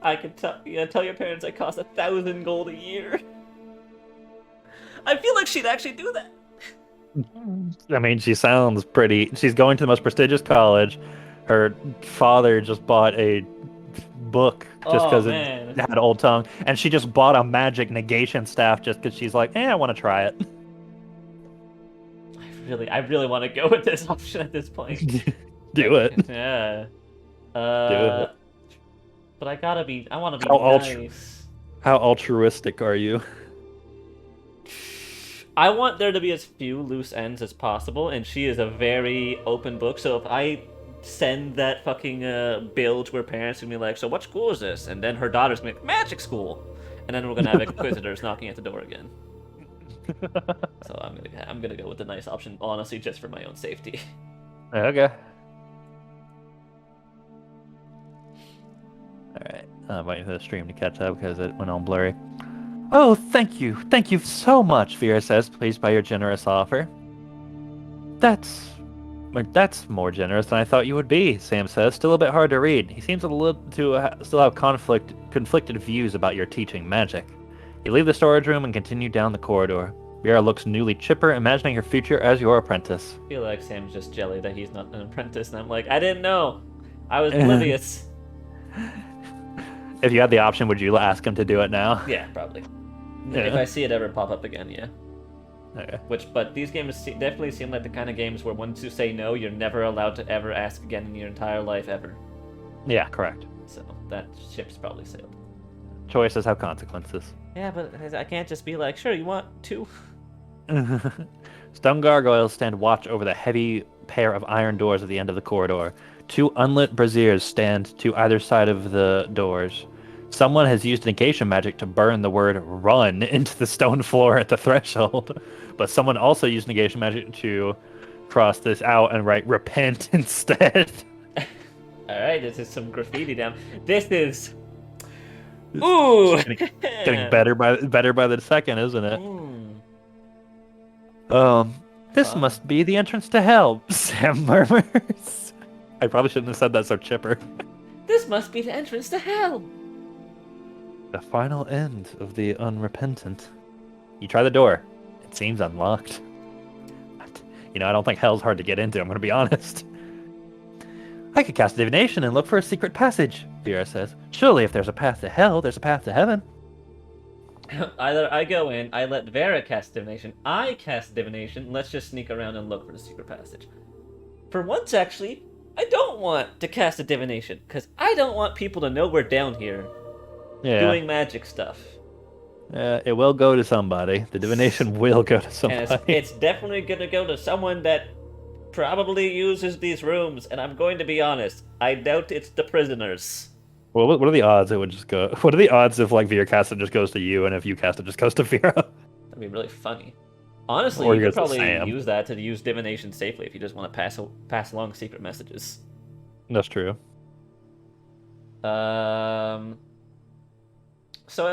I can tell your parents I cost 1,000 gold a year. I feel like she'd actually do that. I mean, she sounds pretty. She's going to the most prestigious college. Her father just bought a book just because it had Old Tongue, and she just bought a magic negation staff just because she's like, I want to try it. I really want to go with this option at this point. Do it. Yeah. Do it. But I want to be nice. How altruistic are you? I want there to be as few loose ends as possible, and she is a very open book, so if I send that fucking bill to her parents and be like, so what school is this? And then her daughter's gonna be like, magic school! And then we're gonna have inquisitors knocking at the door again. So I'm gonna go with the nice option, honestly, just for my own safety. Okay. Alright, I'm waiting for the stream to catch up because it went on blurry. Oh, thank you so much, Vera says, pleased by your generous offer. That's more generous than I thought you would be, Sam says, still a bit hard to read. He seems still have conflicted views about your teaching magic. You leave the storage room and continue down the corridor. Vera looks newly chipper, imagining her future as your apprentice. I feel like Sam's just jelly that he's not an apprentice, and I'm like, I didn't know. I was oblivious. If you had the option, would you ask him to do it now? Yeah, probably. Yeah. If I see it ever pop up again, yeah. Okay. But these games definitely seem like the kind of games where once you say no, you're never allowed to ever ask again in your entire life ever. Yeah, correct. So that ship's probably sailed. Choices have consequences. Yeah, but I can't just be like, sure, you want two? Stone gargoyles stand watch over the heavy pair of iron doors at the end of the corridor. Two unlit braziers stand to either side of the doors. Someone has used negation magic to burn the word run into the stone floor at the threshold. But someone also used negation magic to cross this out and write repent instead. Alright, this is some graffiti down. This is... Ooh! Getting better by the second, isn't it? This must be the entrance to hell, Sam murmurs. I probably shouldn't have said that so chipper. This must be the entrance to hell. The final end of the unrepentant. You try the door. It seems unlocked. But, I don't think hell's hard to get into, I'm going to be honest. I could cast divination and look for a secret passage, Vera says. Surely if there's a path to hell, there's a path to heaven. Either I go in, I let Vera cast divination, I cast divination, let's just sneak around and look for the secret passage. For once, actually, I don't want to cast a divination, because I don't want people to know we're down here doing magic stuff. It will go to somebody. The divination will go to somebody. And it's definitely going to go to someone that probably uses these rooms, and I'm going to be honest, I doubt it's the prisoners. Well, what are the odds it would just go? What are the odds if like Vera cast it just goes to you, and if you cast it just goes to Vera? That'd be really funny. Honestly, Or you he could goes to probably Sam. use that to use divination safely if you just want to pass along secret messages. That's true. So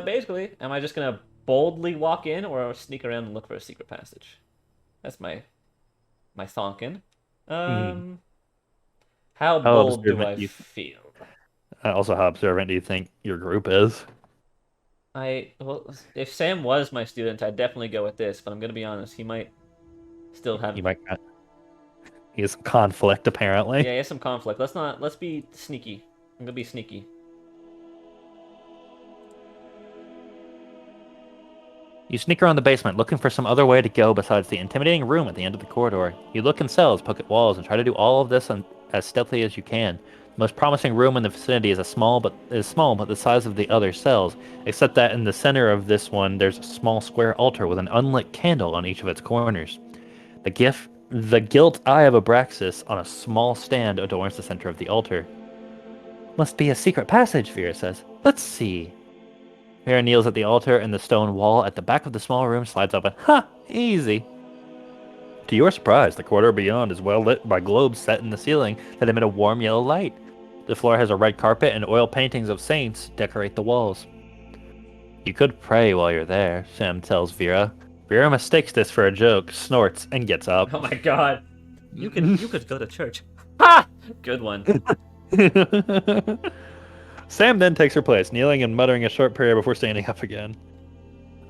basically, am I just gonna boldly walk in or sneak around and look for a secret passage? That's my thonkin. How bold do observant I you- feel? Also, how observant do you think your group is? Well, if Sam was my student, I'd definitely go with this. But I'm gonna be honest, he might still have. You might. He has some conflict apparently. Yeah, he has some conflict. Let's be sneaky. I'm gonna be sneaky. You sneak around the basement, looking for some other way to go besides the intimidating room at the end of the corridor. You look in cells, poke at walls, and try to do all of this as stealthily as you can. The most promising room in the vicinity is small, but the size of the other cells, except that in the center of this one, there's a small square altar with an unlit candle on each of its corners. The gilt eye of Abraxas on a small stand adorns the center of the altar. Must be a secret passage, Vera says. Let's see. Vera kneels at the altar, and the stone wall at the back of the small room slides open. Ha! Easy! To your surprise, the corridor beyond is well lit by globes set in the ceiling that emit a warm yellow light. The floor has a red carpet, and oil paintings of saints decorate the walls. You could pray while you're there, Sam tells Vera. Vera mistakes this for a joke, snorts, and gets up. Oh my god. You could go to church. Ha! Good one. Sam then takes her place, kneeling and muttering a short prayer before standing up again.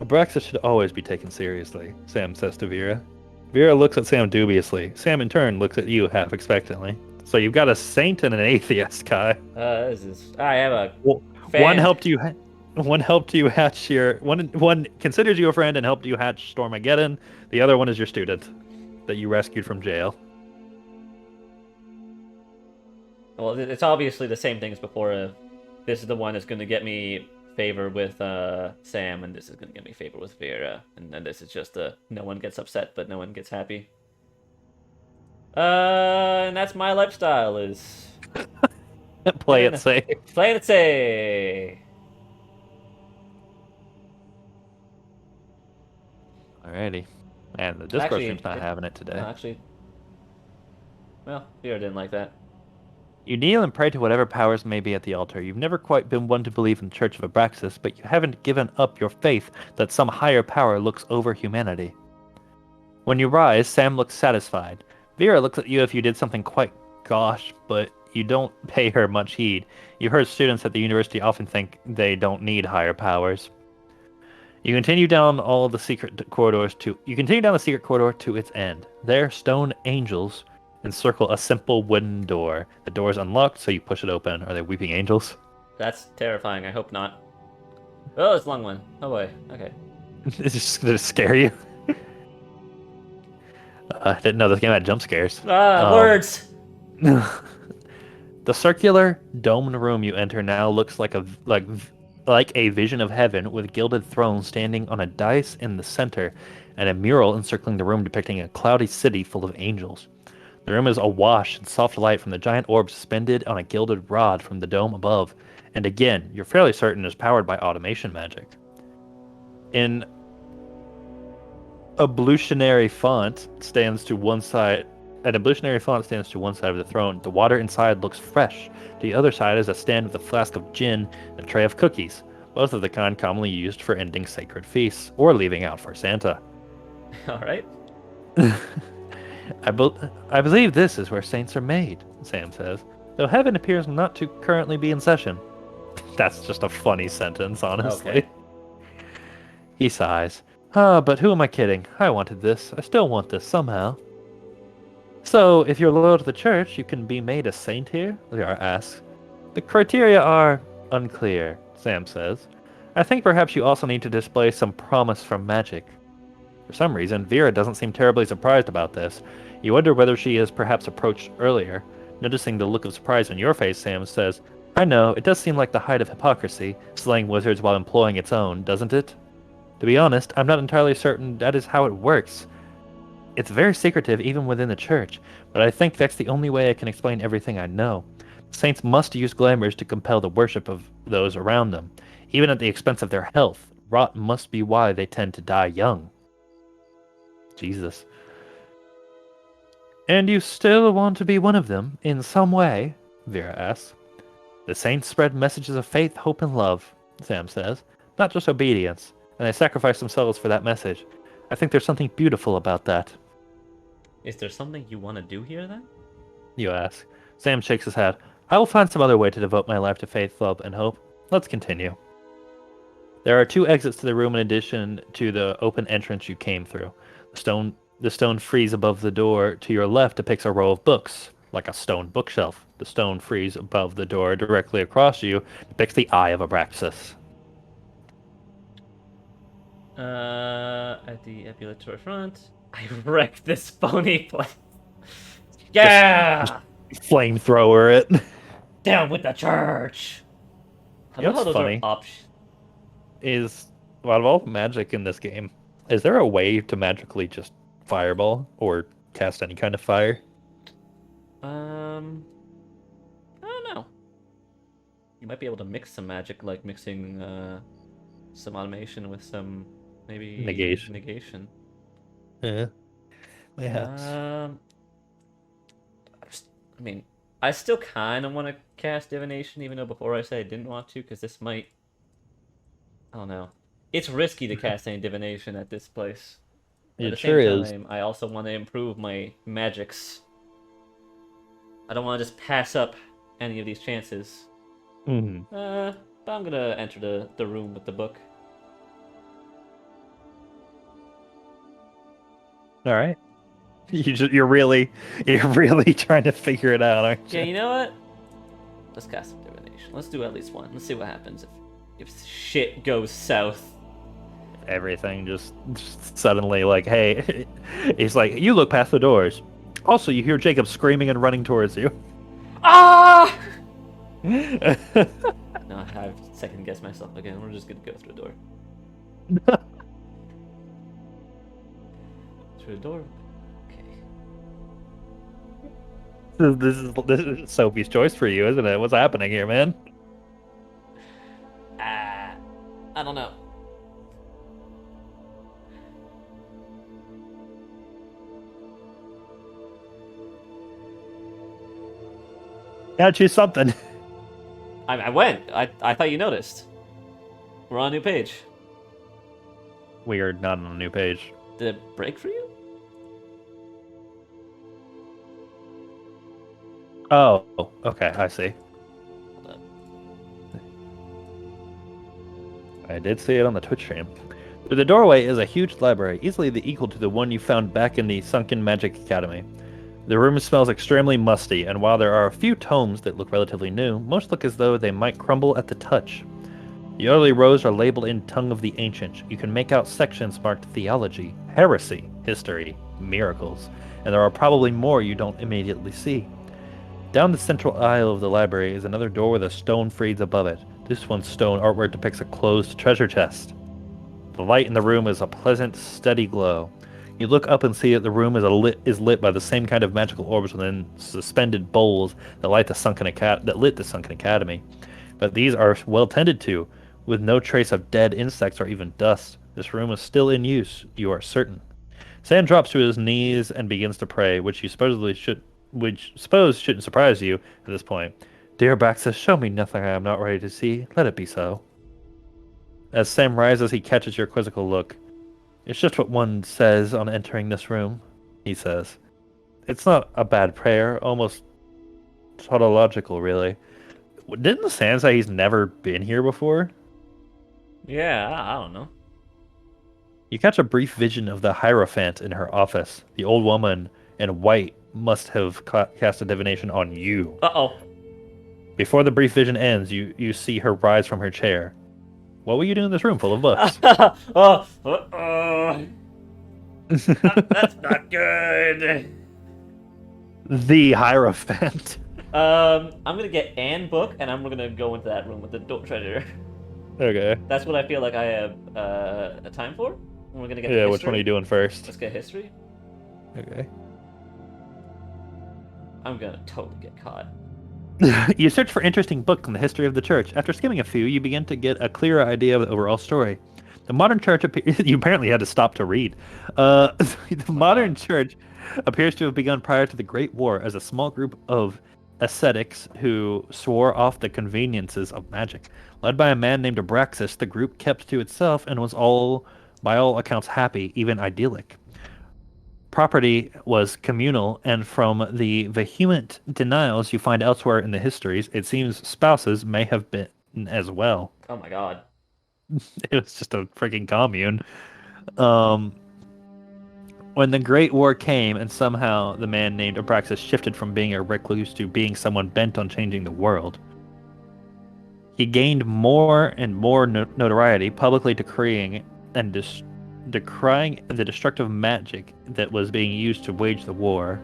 Abraxas should always be taken seriously, Sam says to Vera. Vera looks at Sam dubiously. Sam in turn looks at you half expectantly. So you've got a saint and an atheist, Kai. I have a One helped you hatch your one considers you a friend and helped you hatch Stormageddon. The other one is your student that you rescued from jail. Well, it's obviously the same thing as before. This is the one that's going to get me favor with Sam, and this is going to get me favor with Vera. And then this is just no one gets upset, but no one gets happy. And that's my lifestyle is... Play it safe. Play it safe! Alrighty. Man, the Discord stream's not having it today. No, actually... Well, Vera didn't like that. You kneel and pray to whatever powers may be at the altar. You've never quite been one to believe in the Church of Abraxas, but you haven't given up your faith that some higher power looks over humanity. When you rise, Sam looks satisfied. Vera looks at you if you did something quite gosh, but you don't pay her much heed. You've heard students at the university often think they don't need higher powers. You continue down the secret corridor to its end. There, stone angels encircle a simple wooden door. The door is unlocked, so you push it open. Are they weeping angels? That's terrifying. I hope not. Oh, it's a long one. Oh boy. Okay. It's just gonna scare you. I didn't know this game had jump scares. Words! The circular domed room you enter now looks like a vision of heaven, with gilded thrones standing on a dais in the center, and a mural encircling the room depicting a cloudy city full of angels. The room is awash in soft light from the giant orb suspended on a gilded rod from the dome above, and again, you're fairly certain is powered by automation magic. In ablutionary font stands to one side. An ablutionary font stands to one side of the throne. The water inside looks fresh. To the other side is a stand with a flask of gin and a tray of cookies, both of the kind commonly used for ending sacred feasts or leaving out for Santa. All right. I believe this is where saints are made, Sam says, though heaven appears not to currently be in session. That's just a funny sentence, honestly. Okay. He sighs. But who am I kidding? I wanted this. I still want this somehow. So, if you're loyal to the church, you can be made a saint here? Liara asks. The criteria are unclear, Sam says. I think perhaps you also need to display some promise from magic. For some reason, Vera doesn't seem terribly surprised about this. You wonder whether she is perhaps approached earlier. Noticing the look of surprise on your face, Sam says, I know, it does seem like the height of hypocrisy, slaying wizards while employing its own, doesn't it? To be honest, I'm not entirely certain that is how it works. It's very secretive even within the church, but I think that's the only way I can explain everything I know. Saints must use glamours to compel the worship of those around them, even at the expense of their health. Rot must be why they tend to die young. Jesus. And you still want to be one of them, in some way? Vera asks. The saints spread messages of faith, hope, and love, Sam says, not just obedience, and they sacrifice themselves for that message. I think there's something beautiful about that. Is there something you want to do here then? You ask. Sam shakes his head. I will find some other way to devote my life to faith, love, and hope. Let's continue. There are 2 exits to the room in addition to the open entrance you came through. The stone frieze above the door to your left depicts a row of books, like a stone bookshelf. The stone frieze above the door directly across you depicts the Eye of Abraxas. At the ambulatory front, I wrecked this phony place. Yeah! Flamethrower it. Down with the church! I You know love how what's those funny? are options. Is out of all the magic in this game, is there a way to magically just fireball or cast any kind of fire? I don't know. You might be able to mix some magic, like mixing some automation with some maybe Negation. Yeah. Perhaps. I mean, I still kind of want to cast divination, even though before I said I didn't want to, because this might. I don't know. It's risky to cast any divination at this place. At the It sure same is. time, I also want to improve my magics. I don't want to just pass up any of these chances. Hmm. But I'm gonna enter the room with the book. All right. You're really trying to figure it out, aren't you? Yeah, you know what? Let's cast some divination. Let's do at least one. Let's see what happens if shit goes south. Everything just suddenly like, hey, he's like, you look past the doors. Also, you hear Jacob screaming and running towards you. Ah! No, I've second guessed myself again. We're just gonna go through the door. Through the door. Okay. This is Sophie's choice for you, isn't it? What's happening here, man? I don't know. Gotta choose something. I went. I thought you noticed. We're on a new page. We are not on a new page. Did it break for you? Oh, okay, I see. Hold up. I did see it on the Twitch stream. Through the doorway is a huge library, easily the equal to the one you found back in the Sunken Magic Academy. The room smells extremely musty, and while there are a few tomes that look relatively new, most look as though they might crumble at the touch. The early rows are labeled in Tongue of the Ancient. You can make out sections marked Theology, Heresy, History, Miracles, and there are probably more you don't immediately see. Down the central aisle of the library is another door with a stone frieze above it. This one's stone artwork depicts a closed treasure chest. The light in the room is a pleasant, steady glow. You look up and see that the room is lit by the same kind of magical orbs within suspended bowls that lit the Sunken Academy. But these are well tended to, with no trace of dead insects or even dust. This room is still in use, you are certain. Sam drops to his knees and begins to pray, which shouldn't surprise you at this point. Dear Abraxas, show me nothing I am not ready to see. Let it be so. As Sam rises, he catches your quizzical look. It's just what one says on entering this room, he says. It's not a bad prayer, almost tautological, really. Didn't Sam say he's never been here before? Yeah, I don't know. You catch a brief vision of the Hierophant in her office. The old woman in white must have cast a divination on you. Uh-oh. Before the brief vision ends, you see her rise from her chair. What were you doing in this room full of books? That's not good. The Hierophant. I'm gonna get an book, and I'm gonna go into that room with the treasure. Okay. That's what I feel like I have a time for. We're gonna get Yeah, history. which one are you doing first? Let's get history. Okay. I'm gonna totally get caught. You search for interesting books in the history of the church. After skimming a few, you begin to get a clearer idea of the overall story. The modern church you apparently had to stop to read. The modern church appears to have begun prior to the Great War as a small group of ascetics who swore off the conveniences of magic. Led by a man named Abraxas, the group kept to itself and was by all accounts, happy, even idyllic. Property was communal, and from the vehement denials you find elsewhere in the histories, it seems spouses may have been as well. Oh my god. It was just a freaking commune. Um, when the Great War came, and somehow the man named Abraxas shifted from being a recluse to being someone bent on changing the world, he gained more and more notoriety, publicly decreeing and decrying the destructive magic that was being used to wage the war.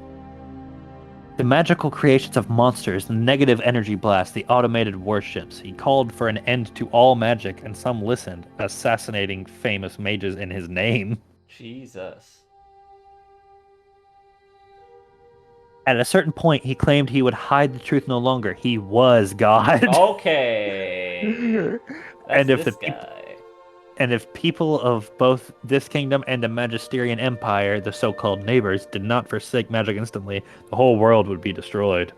The magical creations of monsters, the negative energy blasts, the automated warships. He called for an end to all magic, and some listened, assassinating famous mages in his name. Jesus. At a certain point, he claimed he would hide the truth no longer. He was God. Okay. That's And if this the guy. And if people of both this kingdom and the Magisterian Empire, the so-called neighbors, did not forsake magic instantly, the whole world would be destroyed.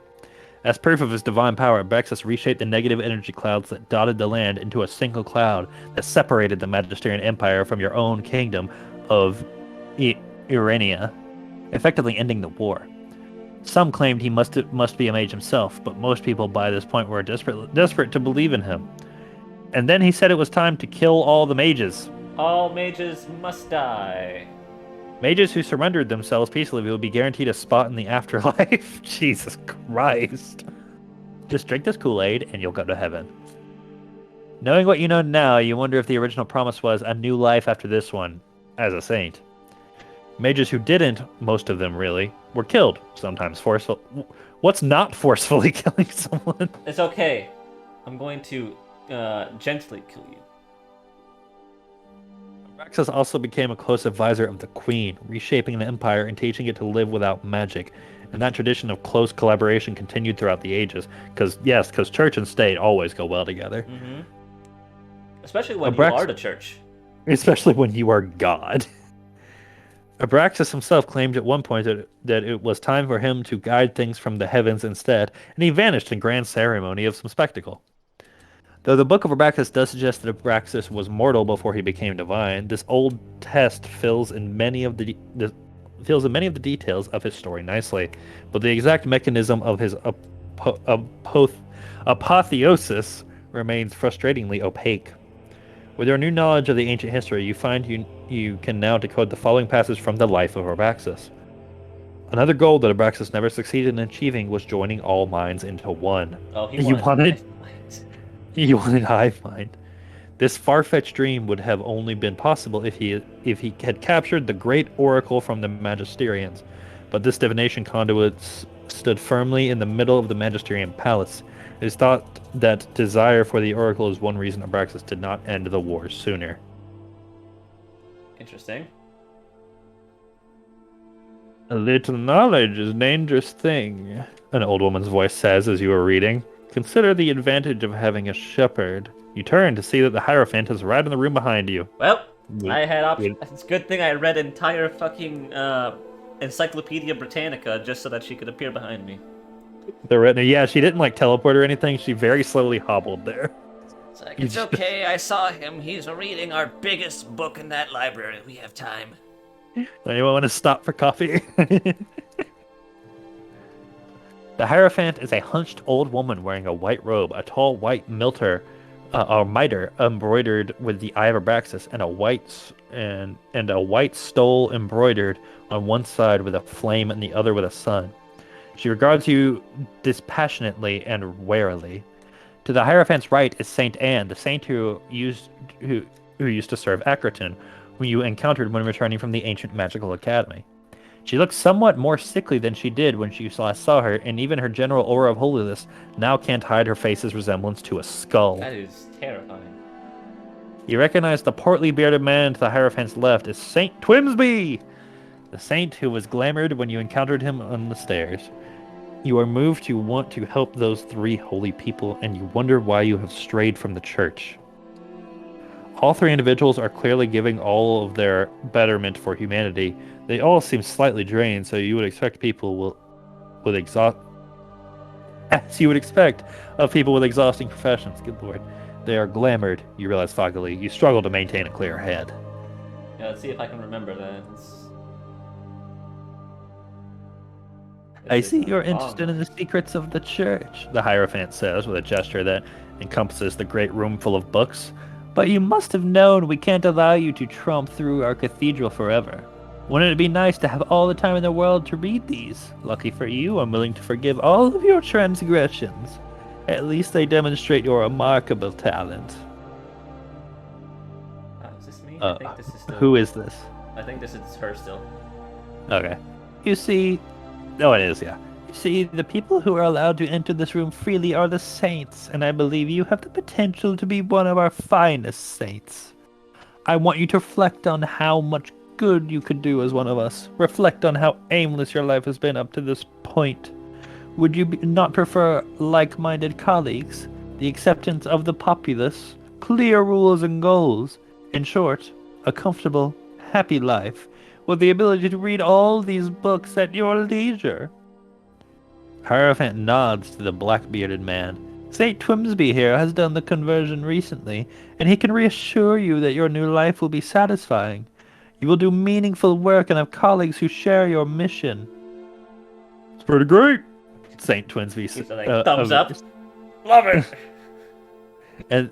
As proof of his divine power, Abraxas reshaped the negative energy clouds that dotted the land into a single cloud that separated the Magisterian Empire from your own kingdom of Irenia, effectively ending the war. Some claimed he must be a mage himself, but most people by this point were desperate to believe in him. And then he said it was time to kill all the mages. All mages must die. Mages who surrendered themselves peacefully will be guaranteed a spot in the afterlife. Jesus Christ. Just drink this Kool-Aid and you'll go to heaven. Knowing what you know now, you wonder if the original promise was a new life after this one, as a saint. Mages who didn't, most of them really, were killed, sometimes forceful. What's not forcefully killing someone? It's okay. I'm going to gently kill you. Abraxas also became a close advisor of the Queen, reshaping the Empire and teaching it to live without magic. And that tradition of close collaboration continued throughout the ages. Because church and state always go well together. Mm-hmm. Especially when you are the church. Especially when you are God. Abraxas himself claimed at one point that it was time for him to guide things from the heavens instead, and he vanished in grand ceremony of some spectacle. Though the Book of Abraxas does suggest that Abraxas was mortal before he became divine, this old test fills in many of the details of his story nicely, but the exact mechanism of his apotheosis remains frustratingly opaque. With your new knowledge of the ancient history, you find you can now decode the following passage from the life of Abraxas. Another goal that Abraxas never succeeded in achieving was joining all minds into one. Oh, he wanted He wanted hive mind. This far-fetched dream would have only been possible if he had captured the great oracle from the Magisterians, but this divination conduit stood firmly in the middle of the Magisterian palace. It is thought that desire for the oracle is one reason Abraxas did not end the war sooner. Interesting. A little knowledge is a dangerous thing, an old woman's voice says as you are reading. Consider the advantage of having a shepherd. You turn to see that the Hierophant is right in the room behind you. Well, I had options. It's a good thing I read entire fucking Encyclopedia Britannica just so that she could appear behind me. Yeah, she didn't teleport or anything. She very slowly hobbled there. It's like, it's okay, I saw him. He's reading our biggest book in that library. We have time. Anyone want to stop for coffee? The Hierophant is a hunched old woman wearing a white robe, a tall white mitre embroidered with the eye of Abraxas, and a white stole embroidered on one side with a flame and the other with a sun. She regards you dispassionately and warily. To the Hierophant's right is Saint Anne, the saint who used to serve Akraton, whom you encountered when returning from the ancient magical academy. She looks somewhat more sickly than she did when you last saw her, and even her general aura of holiness now can't hide her face's resemblance to a skull. That is terrifying. You recognize the portly bearded man to the Hierophant's left as Saint Twimsby, the saint who was glamored when you encountered him on the stairs. You are moved to want to help those three holy people, and you wonder why you have strayed from the church. All three individuals are clearly giving all of their betterment for humanity. They all seem slightly drained, so you would expect people would exhaust, as you would expect of people with exhausting professions. Good lord. They are glamored, you realize foggily. You struggle to maintain a clear head. Yeah, let's see if I can remember that. I see you're interested in the secrets of the church, the Hierophant says with a gesture that encompasses the great room full of books. But you must have known we can't allow you to tromp through our cathedral forever. Wouldn't it be nice to have all the time in the world to read these? Lucky for you, I'm willing to forgive all of your transgressions. At least they demonstrate your remarkable talent. Is this me? I think this is still... Who is this? I think this is her still. Okay. You see... Oh, it is, yeah. You see, the people who are allowed to enter this room freely are the saints, and I believe you have the potential to be one of our finest saints. I want you to reflect on how much good you could do as one of us. Reflect on how aimless your life has been up to this point. Would you not prefer like-minded colleagues, the acceptance of the populace, clear rules and goals? In short, a comfortable, happy life, with the ability to read all these books at your leisure. Hierophant nods to the black-bearded man. St. Twimsby here has done the conversion recently, and he can reassure you that your new life will be satisfying. You will do meaningful work and have colleagues who share your mission. It's pretty great, St. Twimsby says. Thumbs up. Love it!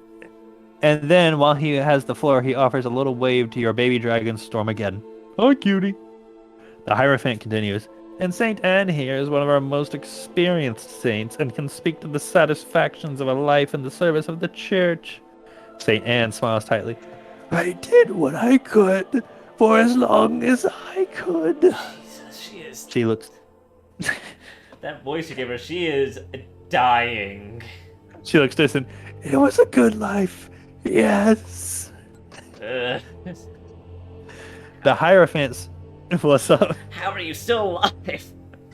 And then, while he has the floor, he offers a little wave to your baby dragon, Stormageddon. Hi, cutie. The Hierophant continues. And St. Anne here is one of our most experienced saints and can speak to the satisfactions of a life in the service of the church. St. Anne smiles tightly. I did what I could for as long as I could. Jesus, she is... She looks... That voice you gave her, she is dying. She looks distant. It was a good life. Yes. The Hierophants... What's up? How are you still alive?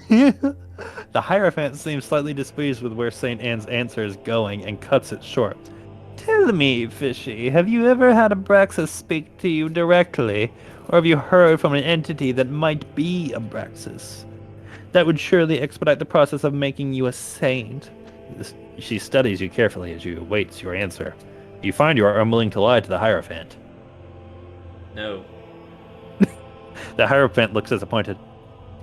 The Hierophant seems slightly displeased with where St. Anne's answer is going and cuts it short. Tell me, Fishy, have you ever had Abraxas speak to you directly? Or have you heard from an entity that might be Abraxas? That would surely expedite the process of making you a saint. She studies you carefully as you awaits your answer. You find you are unwilling to lie to the Hierophant. No. The Hierophant looks disappointed.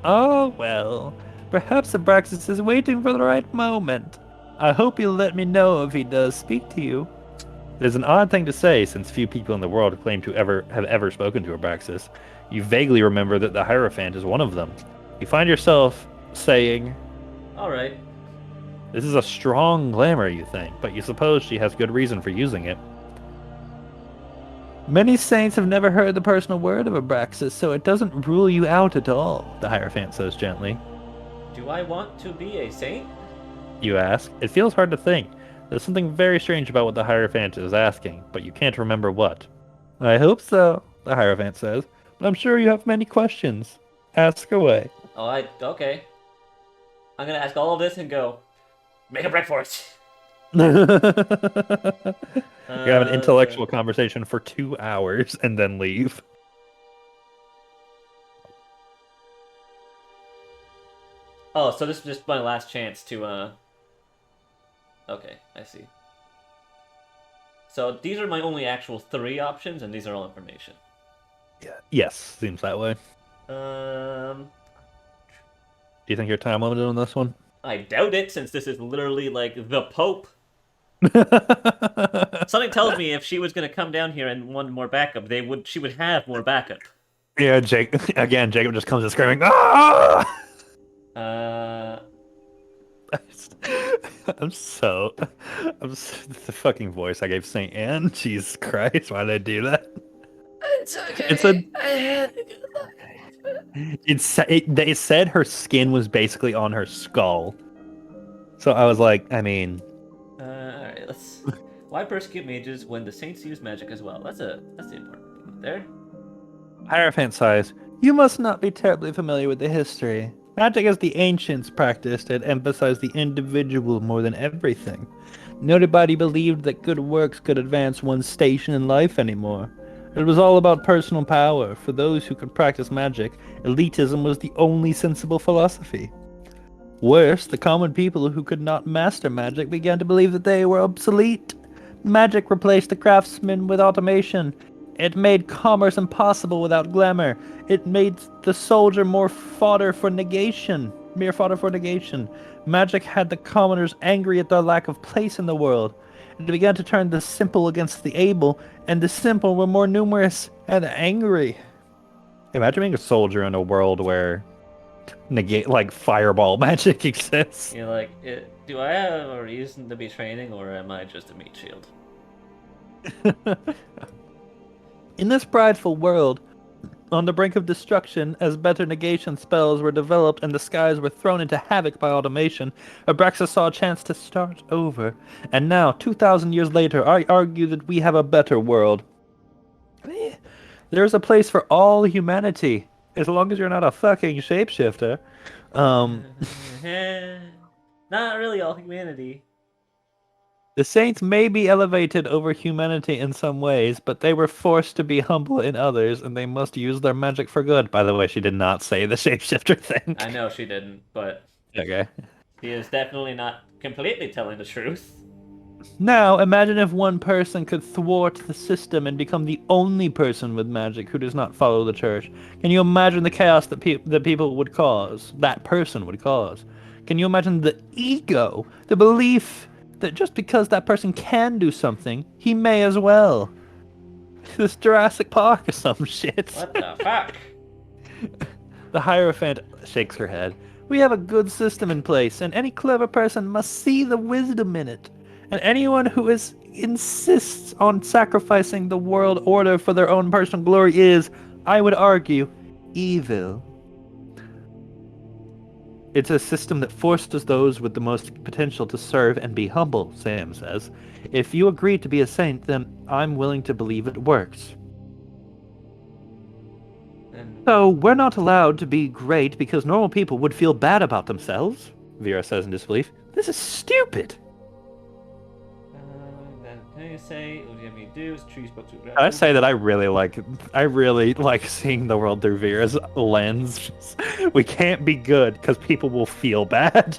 Oh, well. Perhaps Abraxas is waiting for the right moment. I hope you'll let me know if he does speak to you. It is an odd thing to say, since few people in the world claim to have ever spoken to Abraxas. You vaguely remember that the Hierophant is one of them. You find yourself saying... Alright. This is a strong glamour, you think, but you suppose she has good reason for using it. Many saints have never heard the personal word of Abraxas, so it doesn't rule you out at all, the Hierophant says gently. Do I want to be a saint? You ask. It feels hard to think. There's something very strange about what the Hierophant is asking, but you can't remember what. I hope so, the Hierophant says, but I'm sure you have many questions. Ask away. Oh, okay. I'm gonna ask all of this and go, make a break for it. You have an intellectual conversation for 2 hours and then leave. Oh, so this is just my last chance to, Okay, I see. So these are my only actual 3 options, and these are all information. Yeah. Yes, seems that way. Do you think you're time limited on this one? I doubt it, since this is literally, like, the Pope. Something tells me if she was going to come down here and want more backup, she would have more backup. Yeah, Jacob just comes in screaming, ah! I'm so the fucking voice I gave St. Anne. Jesus Christ, why did I do that? It's okay. I had a good life. They said her skin was basically on her skull. So I was like, I mean... Alright, let's... Why persecute mages when the saints use magic as well? That's the important point there. Hierophant sighs. You must not be terribly familiar with the history. Magic as the ancients practiced it emphasized the individual more than everything. Nobody believed that good works could advance one's station in life anymore. It was all about personal power. For those who could practice magic, elitism was the only sensible philosophy. Worse, the common people who could not master magic began to believe that they were obsolete. Magic replaced the craftsman with automation. It made commerce impossible without glamour. It made the soldier mere fodder for negation. Magic had the commoners angry at their lack of place in the world. It began to turn the simple against the able, and the simple were more numerous and angry. Imagine being a soldier in a world where fireball magic exists. You're like, do I have a reason to be training, or am I just a meat shield? In this prideful world, on the brink of destruction, as better negation spells were developed and the skies were thrown into havoc by automation, Abraxas saw a chance to start over. And now, 2,000 years later, I argue that we have a better world. There's a place for all humanity, as long as you're not a fucking shapeshifter. Not really all humanity. The saints may be elevated over humanity in some ways, but they were forced to be humble in others, and they must use their magic for good. By the way, she did not say the shapeshifter thing. I know she didn't, but Okay. she is definitely not completely telling the truth. Now, imagine if one person could thwart the system and become the only person with magic who does not follow the church. Can you imagine the chaos that people would cause? That person would cause. Can you imagine the ego, the belief that just because that person can do something, he may as well? This Jurassic Park or some shit. What the fuck? The Hierophant shakes her head. We have a good system in place, and any clever person must see the wisdom in it. And anyone who insists on sacrificing the world order for their own personal glory is, I would argue, evil. It's a system that forces those with the most potential to serve and be humble, Sam says. If you agree to be a saint, then I'm willing to believe it works. So, we're not allowed to be great because normal people would feel bad about themselves, Vera says in disbelief. This is stupid. Can you say what do you do? Choose book to I say that I really like seeing the world through Vera's lens. We can't be good because people will feel bad.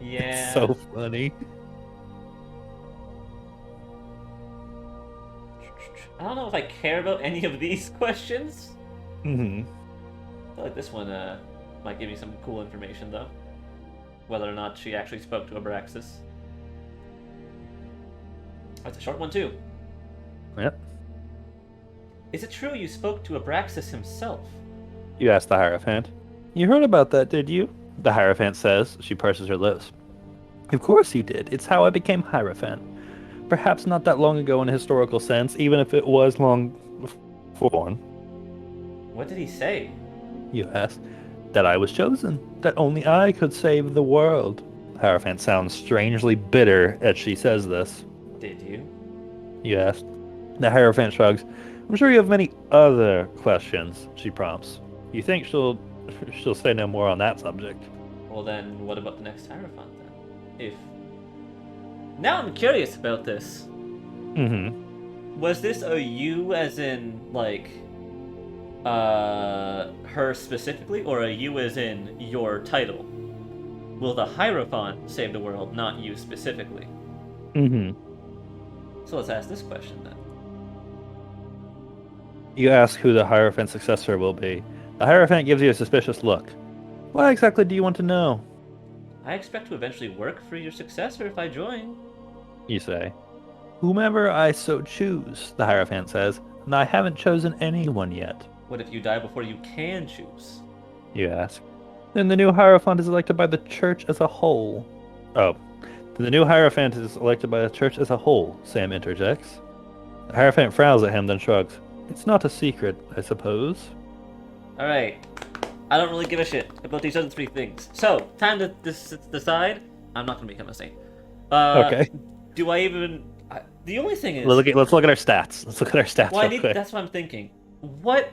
Yeah. It's so funny. I don't know if I care about any of these questions. Mm-hmm. I feel like this one might give me some cool information, though. Whether or not she actually spoke to Abraxas. That's a short one, too. Yep. Is it true you spoke to Abraxas himself? You asked the Hierophant. You heard about that, did you? The Hierophant says. She purses her lips. Of course you did. It's how I became Hierophant. Perhaps not that long ago in a historical sense, even if it was long before. What did he say? You asked. That I was chosen. That only I could save the world. Hierophant sounds strangely bitter as she says this. Did you? You asked. The Hierophant shrugs. I'm sure you have many other questions, she prompts. You think she'll say no more on that subject? Well then, what about the next Hierophant then? Now I'm curious about this. Mm-hmm. Was this a you as in, like, her specifically, or a you as in your title? Will the Hierophant save the world, not you specifically? Mm-hmm. So let's ask this question then. You ask who the Hierophant's successor will be. The Hierophant gives you a suspicious look. Why exactly do you want to know? I expect to eventually work for your successor if I join. You say. Whomever I so choose, the Hierophant says, and I haven't chosen anyone yet. What if you die before you can choose? You ask. Then the new Hierophant is elected by the church as a whole. Oh. The new Hierophant is elected by the church as a whole, Sam interjects. The Hierophant frowns at him, then shrugs. It's not a secret, I suppose. Alright. I don't really give a shit about these other three things. So, time to decide. I'm not going to become a saint. Okay. Do I even... the only thing is... Let's look at our stats. Let's look at our stats well, real quick. That's what I'm thinking. What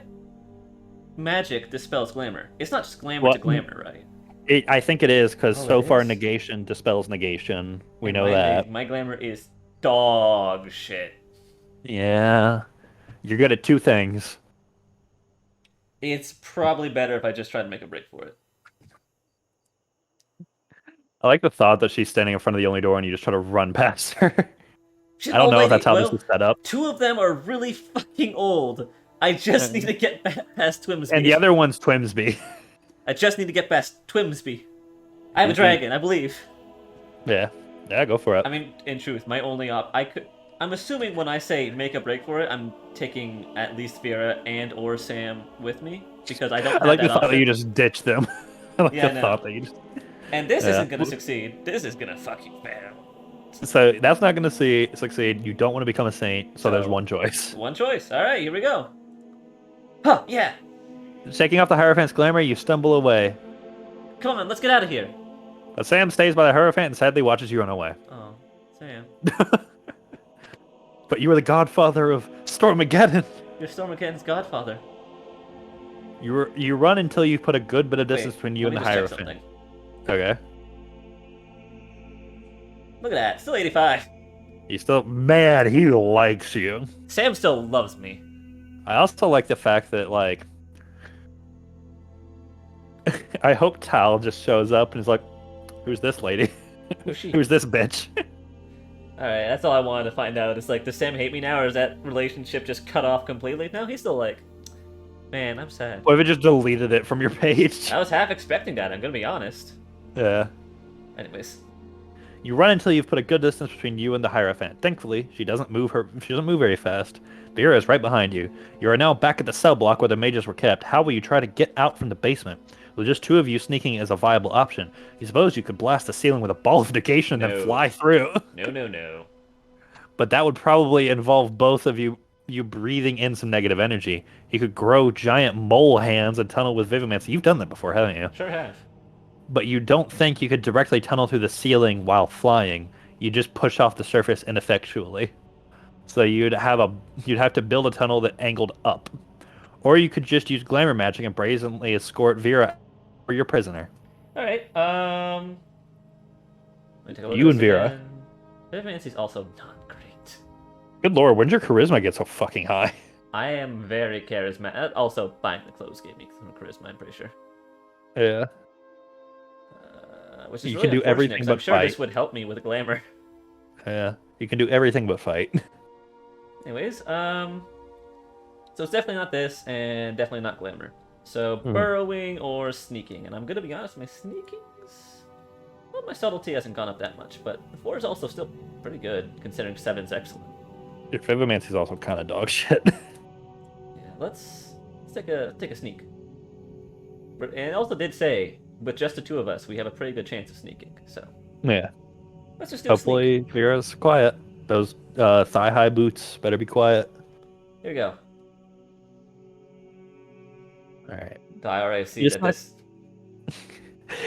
magic dispels glamour. It's not just glamour Well, to glamour, right? I think it is, because Oh, so it far is? negation dispels negation. We And know that. my glamour is dog shit. Yeah. You're good at two things. It's probably better if I just try to make a break for it. I like the thought that she's standing in front of the only door and you just try to run past her. She's I an don't old know if lady. that's how this Well, is set up. two of them are really fucking old. I just need to get past Twimsby. And the other one's Twimsby. I just need to get past Twimsby. I have a dragon, I believe. Yeah. Yeah, go for it. I mean, in truth, my only I'm assuming when I say make a break for it, I'm taking at least Vera and or Sam with me because I don't have I like that the thought that option. you just ditch them. I like Yeah, the no. thought that you just... And this Yeah. isn't gonna succeed. This is gonna fucking fail. So that's not going to succeed. You don't want to become a saint, so there's So- one choice. One choice. All right, here we go. Huh? Yeah. Shaking off the Hierophant's glamour, you stumble away. Come on, let's get out of here. But Sam stays by the Hierophant and sadly watches you run away. Oh, Sam, But you are the godfather of Stormageddon. you're Stormageddon's godfather. You run until you put a good bit of distance Wait, between you let and me the just check Hierophant. something. Okay. Look at that, still 85. He's still mad. He likes you. Sam still loves me. I also like the fact that, like, I hope Tal just shows up and is like, "Who's this lady? Who's she? Who's this bitch?" All right, that's all I wanted to find out. It's like, does Sam hate me now, or is that relationship just cut off completely? No, he's still like, man, I'm sad. What if it just deleted it from your page? I was half expecting that. I'm gonna be honest. Yeah. Anyways, You run until you've put a good distance between you and the Hierophant. Thankfully, she doesn't move very fast. Vera is right behind you. You are now back at the cell block where the mages were kept. How will you try to get out from the basement? With just two of you, sneaking is a viable option. You suppose you could blast the ceiling with a ball of negation and No. then fly through. no. But that would probably involve both of you breathing in some negative energy. You could grow giant mole hands and tunnel with Vivimancy. You've done that before, haven't you? Sure have. But you don't think you could directly tunnel through the ceiling while flying. You just push off the surface ineffectually. So you'd have to build a tunnel that angled up. Or you could just use glamour magic and brazenly escort Vera or your prisoner. All right. Let me take a look You at and this Vera. again. Vivimancy's also not great. Good lord, when did your charisma get so fucking high? I am very charismatic. Also, buying the clothes gave me some charisma, I'm pretty sure. Yeah. Which is You really can do unfortunate, everything 'cause I'm but sure this fight. would help me with glamour. Yeah. You can do everything but fight. Anyways, so it's definitely not this, and definitely not glamour. So Mhm. burrowing or sneaking, and I'm gonna be honest, my sneaking's well, my subtlety hasn't gone up that much, but the 4 is also still pretty good considering 7's excellent. Your Vivimancy's also kind of dog shit. Yeah, let's take a sneak. And it also did say, with just the two of us, we have a pretty good chance of sneaking. So Yeah. let's just do a sneak. Hopefully Vera's quiet. Those thigh-high boots better be quiet. Here we go. Alright. I already see Yes, that my- this.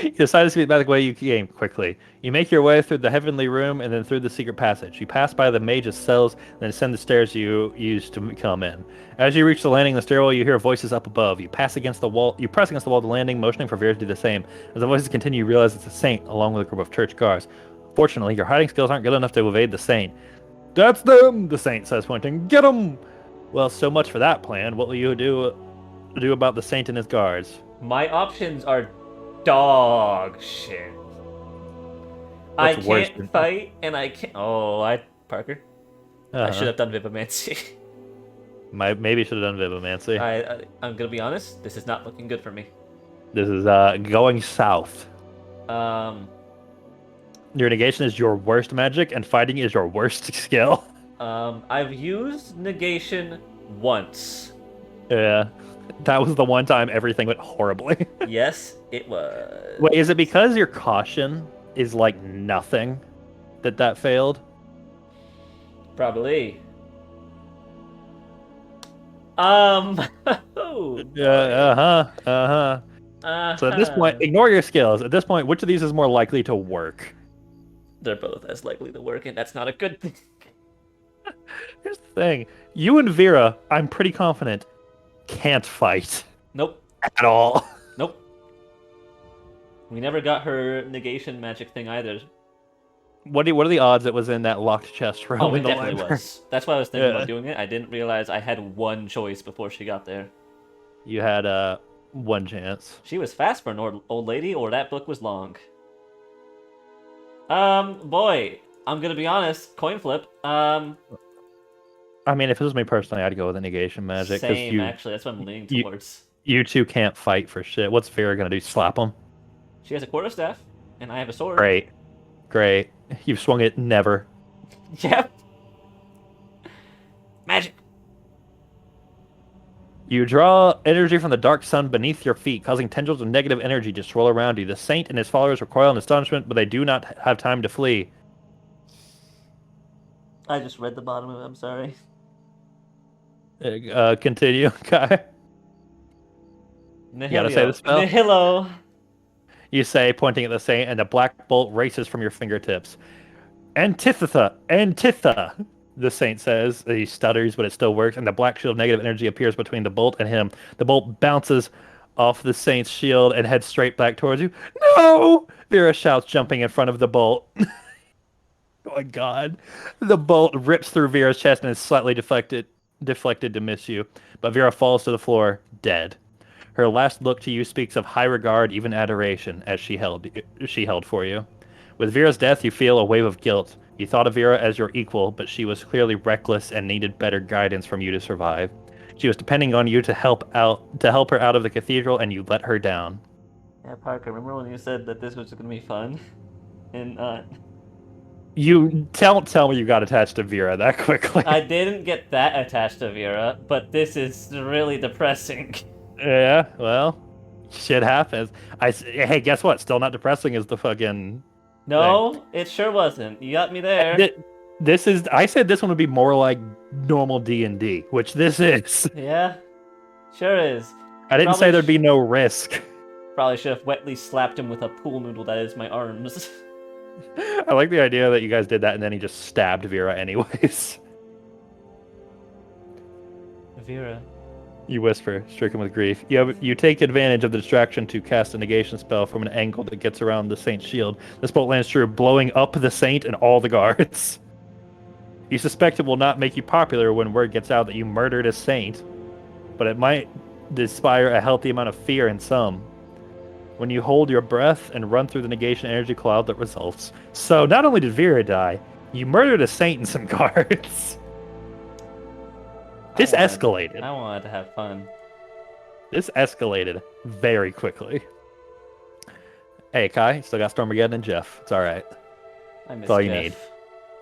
You decide to speed back the way you came quickly. You make your way through the heavenly room and then through the secret passage. You pass by the mage's cells, then ascend the stairs you used to come in. As you reach the landing in the stairwell, you hear voices up above. You press against the wall of the landing, motioning for Vera to do the same. As the voices continue, you realize it's a saint along with a group of church guards. Fortunately, your hiding skills aren't good enough to evade the saint. That's them, the saint says, pointing. Get them! Well, so much for that plan. What will you do about the saint and his guards? My options are dog shit. I What's worse can't than- fight, and I can't. Oh, Parker. I should have done Vivimancy. Maybe should have done Vivimancy. I'm gonna be honest. This is not looking good for me. This is going south. Your negation is your worst magic, and fighting is your worst skill. I've used negation once. Yeah. That was the one time everything went horribly. Yes, it was. Wait, is it because your caution is like nothing that failed? Probably. Oh, Yeah, uh-huh. So at this point, uh-huh. ignore your skills. At this point, which of these is more likely to work? They're both as likely to work, and that's not a good thing. Here's the thing. You and Vera, I'm pretty confident, can't fight. Nope. at all. Nope. We never got her negation magic thing either. What are the odds it was in that locked chest room Oh, in it the definitely library? was. That's why I was thinking Yeah. about doing it. I didn't realize I had one choice before she got there. You had one chance. She was fast for an old lady, or that book was long. Boy, I'm gonna be honest. Coin flip. I mean, if it was me personally, I'd go with a negation magic because Same, actually. That's what I'm leaning towards. you two can't fight for shit. What's Vera gonna do? Slap him? She has a quarterstaff, and I have a sword. Great. You've swung it never. Yep. Magic. You draw energy from the dark sun beneath your feet, causing tendrils of negative energy to swirl around you. The saint and his followers recoil in astonishment, but they do not have time to flee. I just read the bottom of it. I'm sorry. Continue, Kai. Nihilio. gotta say the spell? Nihilo. You say, pointing at the saint, and the black bolt races from your fingertips. Antitha, the saint says. He stutters, but it still works, and the black shield of negative energy appears between the bolt and him. The bolt bounces off the saint's shield and heads straight back towards you. No! Vera shouts, jumping in front of the bolt. Oh my god. The bolt rips through Vera's chest and is slightly deflected to miss you, but Vera falls to the floor, dead. Her last look to you speaks of high regard, even adoration, as she held for you. With Vera's death, you feel a wave of guilt. You thought of Vera as your equal, but she was clearly reckless and needed better guidance from you to survive. She was depending on you to help her out of the cathedral, and you let her down. Yeah, Parker, remember when you said that this was going to be fun? And, You don't tell me you got attached to Vera that quickly. I didn't get that attached to Vera, but this is really depressing. Yeah, well, shit happens. Hey, guess what? Still not depressing as the fucking. No, it sure wasn't. You got me there. This is. I said this one would be more like normal D&D, which this is. Yeah, sure is. I didn't say there'd be no risk. Probably should have wetly slapped him with a pool noodle that is my arms. I like the idea that you guys did that and then he just stabbed Vera anyways. Vera. You whisper, stricken with grief. You take advantage of the distraction to cast a negation spell from an angle that gets around the saint's shield. This bolt lands true, blowing up the saint and all the guards. You suspect it will not make you popular when word gets out that you murdered a saint, but it might inspire a healthy amount of fear in some. When you hold your breath and run through the negation energy cloud that results. So not only did Vera die, you murdered a saint and some guards. This escalated. I wanted to have fun. This escalated very quickly. Hey, Kai, still got Stormageddon and Jeff. It's all right. That's all you need.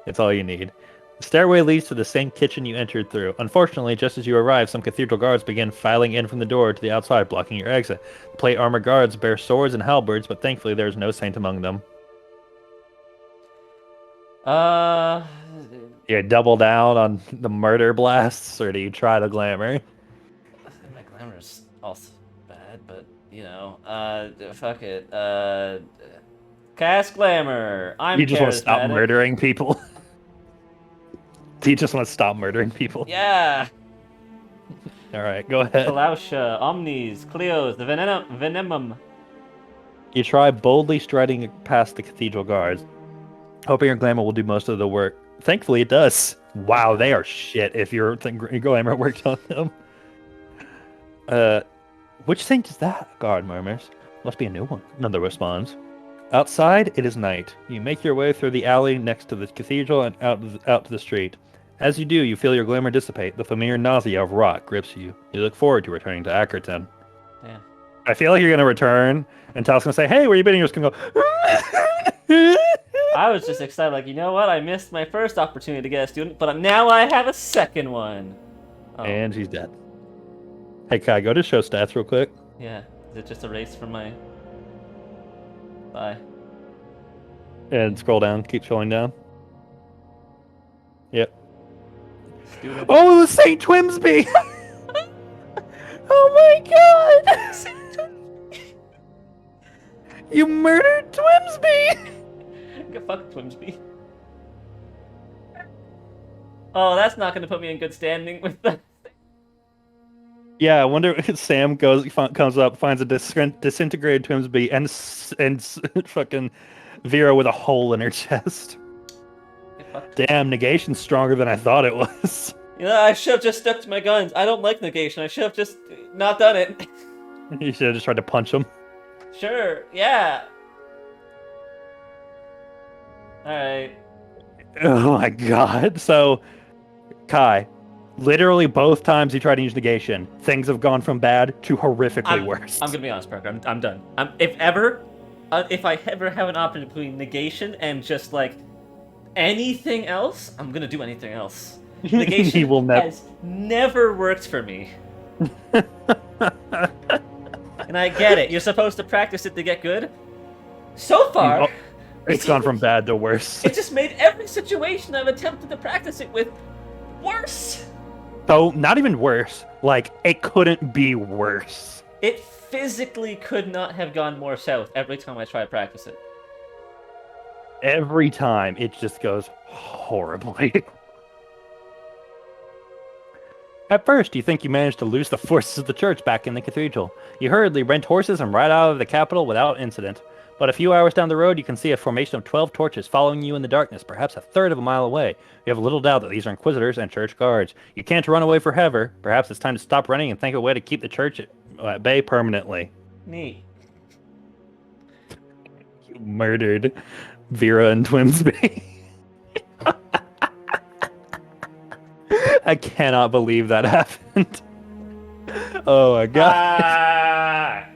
It's all you need. The stairway leads to the same kitchen you entered through. Unfortunately, just as you arrive, some cathedral guards begin filing in from the door to the outside, blocking your exit. The plate armor guards bear swords and halberds, but thankfully there is no saint among them. You double down on the murder blasts, or do you try the glamour? My glamour's also bad, but, you know, fuck it. Cast glamour. You just want to stop murdering people? Do you just want to stop murdering people? Yeah. All right, go ahead. Kalausha, Omnis, Cleos, the Venemum. You try boldly striding past the cathedral guards, hoping your glamour will do most of the work. Thankfully, it does. Wow, they are shit if your glamour worked on them. Which saint is that? A guard murmurs. Must be a new one. Another responds. Outside, it is night. You make your way through the alley next to the cathedral and out to the street. As you do, you feel your glamour dissipate. The familiar nausea of rot grips you. You look forward to returning to Ackerton. Damn. I feel like you're going to return, and Tal's going to say, hey, where you been? And you're just going to go... I was just excited, like, you know what? I missed my first opportunity to get a student, but now I have a second one. Oh. And she's dead. Hey, Kai, go to show stats real quick. Yeah. Is it just a race from my... Bye. And scroll down. Keep scrolling down. Yep. Student. Oh, it was St. Twimsby! Oh my god! You murdered Twimsby! Fuck Twimsby. Oh, that's not gonna put me in good standing with the... Yeah, I wonder if Sam comes up, finds a disintegrated Twimsby, and fucking Vera with a hole in her chest. Get fucked. Damn, negation's stronger than I thought it was. You know, I should have just stuck to my guns. I don't like negation. I should have just not done it. You should have just tried to punch him. Sure, yeah. Alright. Oh my god. So, Kai, literally both times he tried to use negation, things have gone from bad to horrifically worse. I'm gonna be honest, Parker. I'm done. If I ever have an option between negation and just like anything else, I'm gonna do anything else. Negation He will has never worked for me. And I get it. You're supposed to practice it to get good. So far, It's gone from bad to worse. it just made every situation I've attempted to practice it with worse. So, not even worse. Like, it couldn't be worse. It physically could not have gone more south every time I try to practice it. Every time, it just goes horribly. At first, you think you managed to lose the forces of the church back in the cathedral. You hurriedly rent horses and ride out of the capital without incident. But a few hours down the road, you can see a formation of 12 torches following you in the darkness, perhaps a third of a mile away. You have little doubt that these are Inquisitors and church guards. You can't run away forever. Perhaps it's time to stop running and think of a way to keep the church at bay permanently. Neat. You murdered Vera and Twimsby. I cannot believe that happened. Oh my god.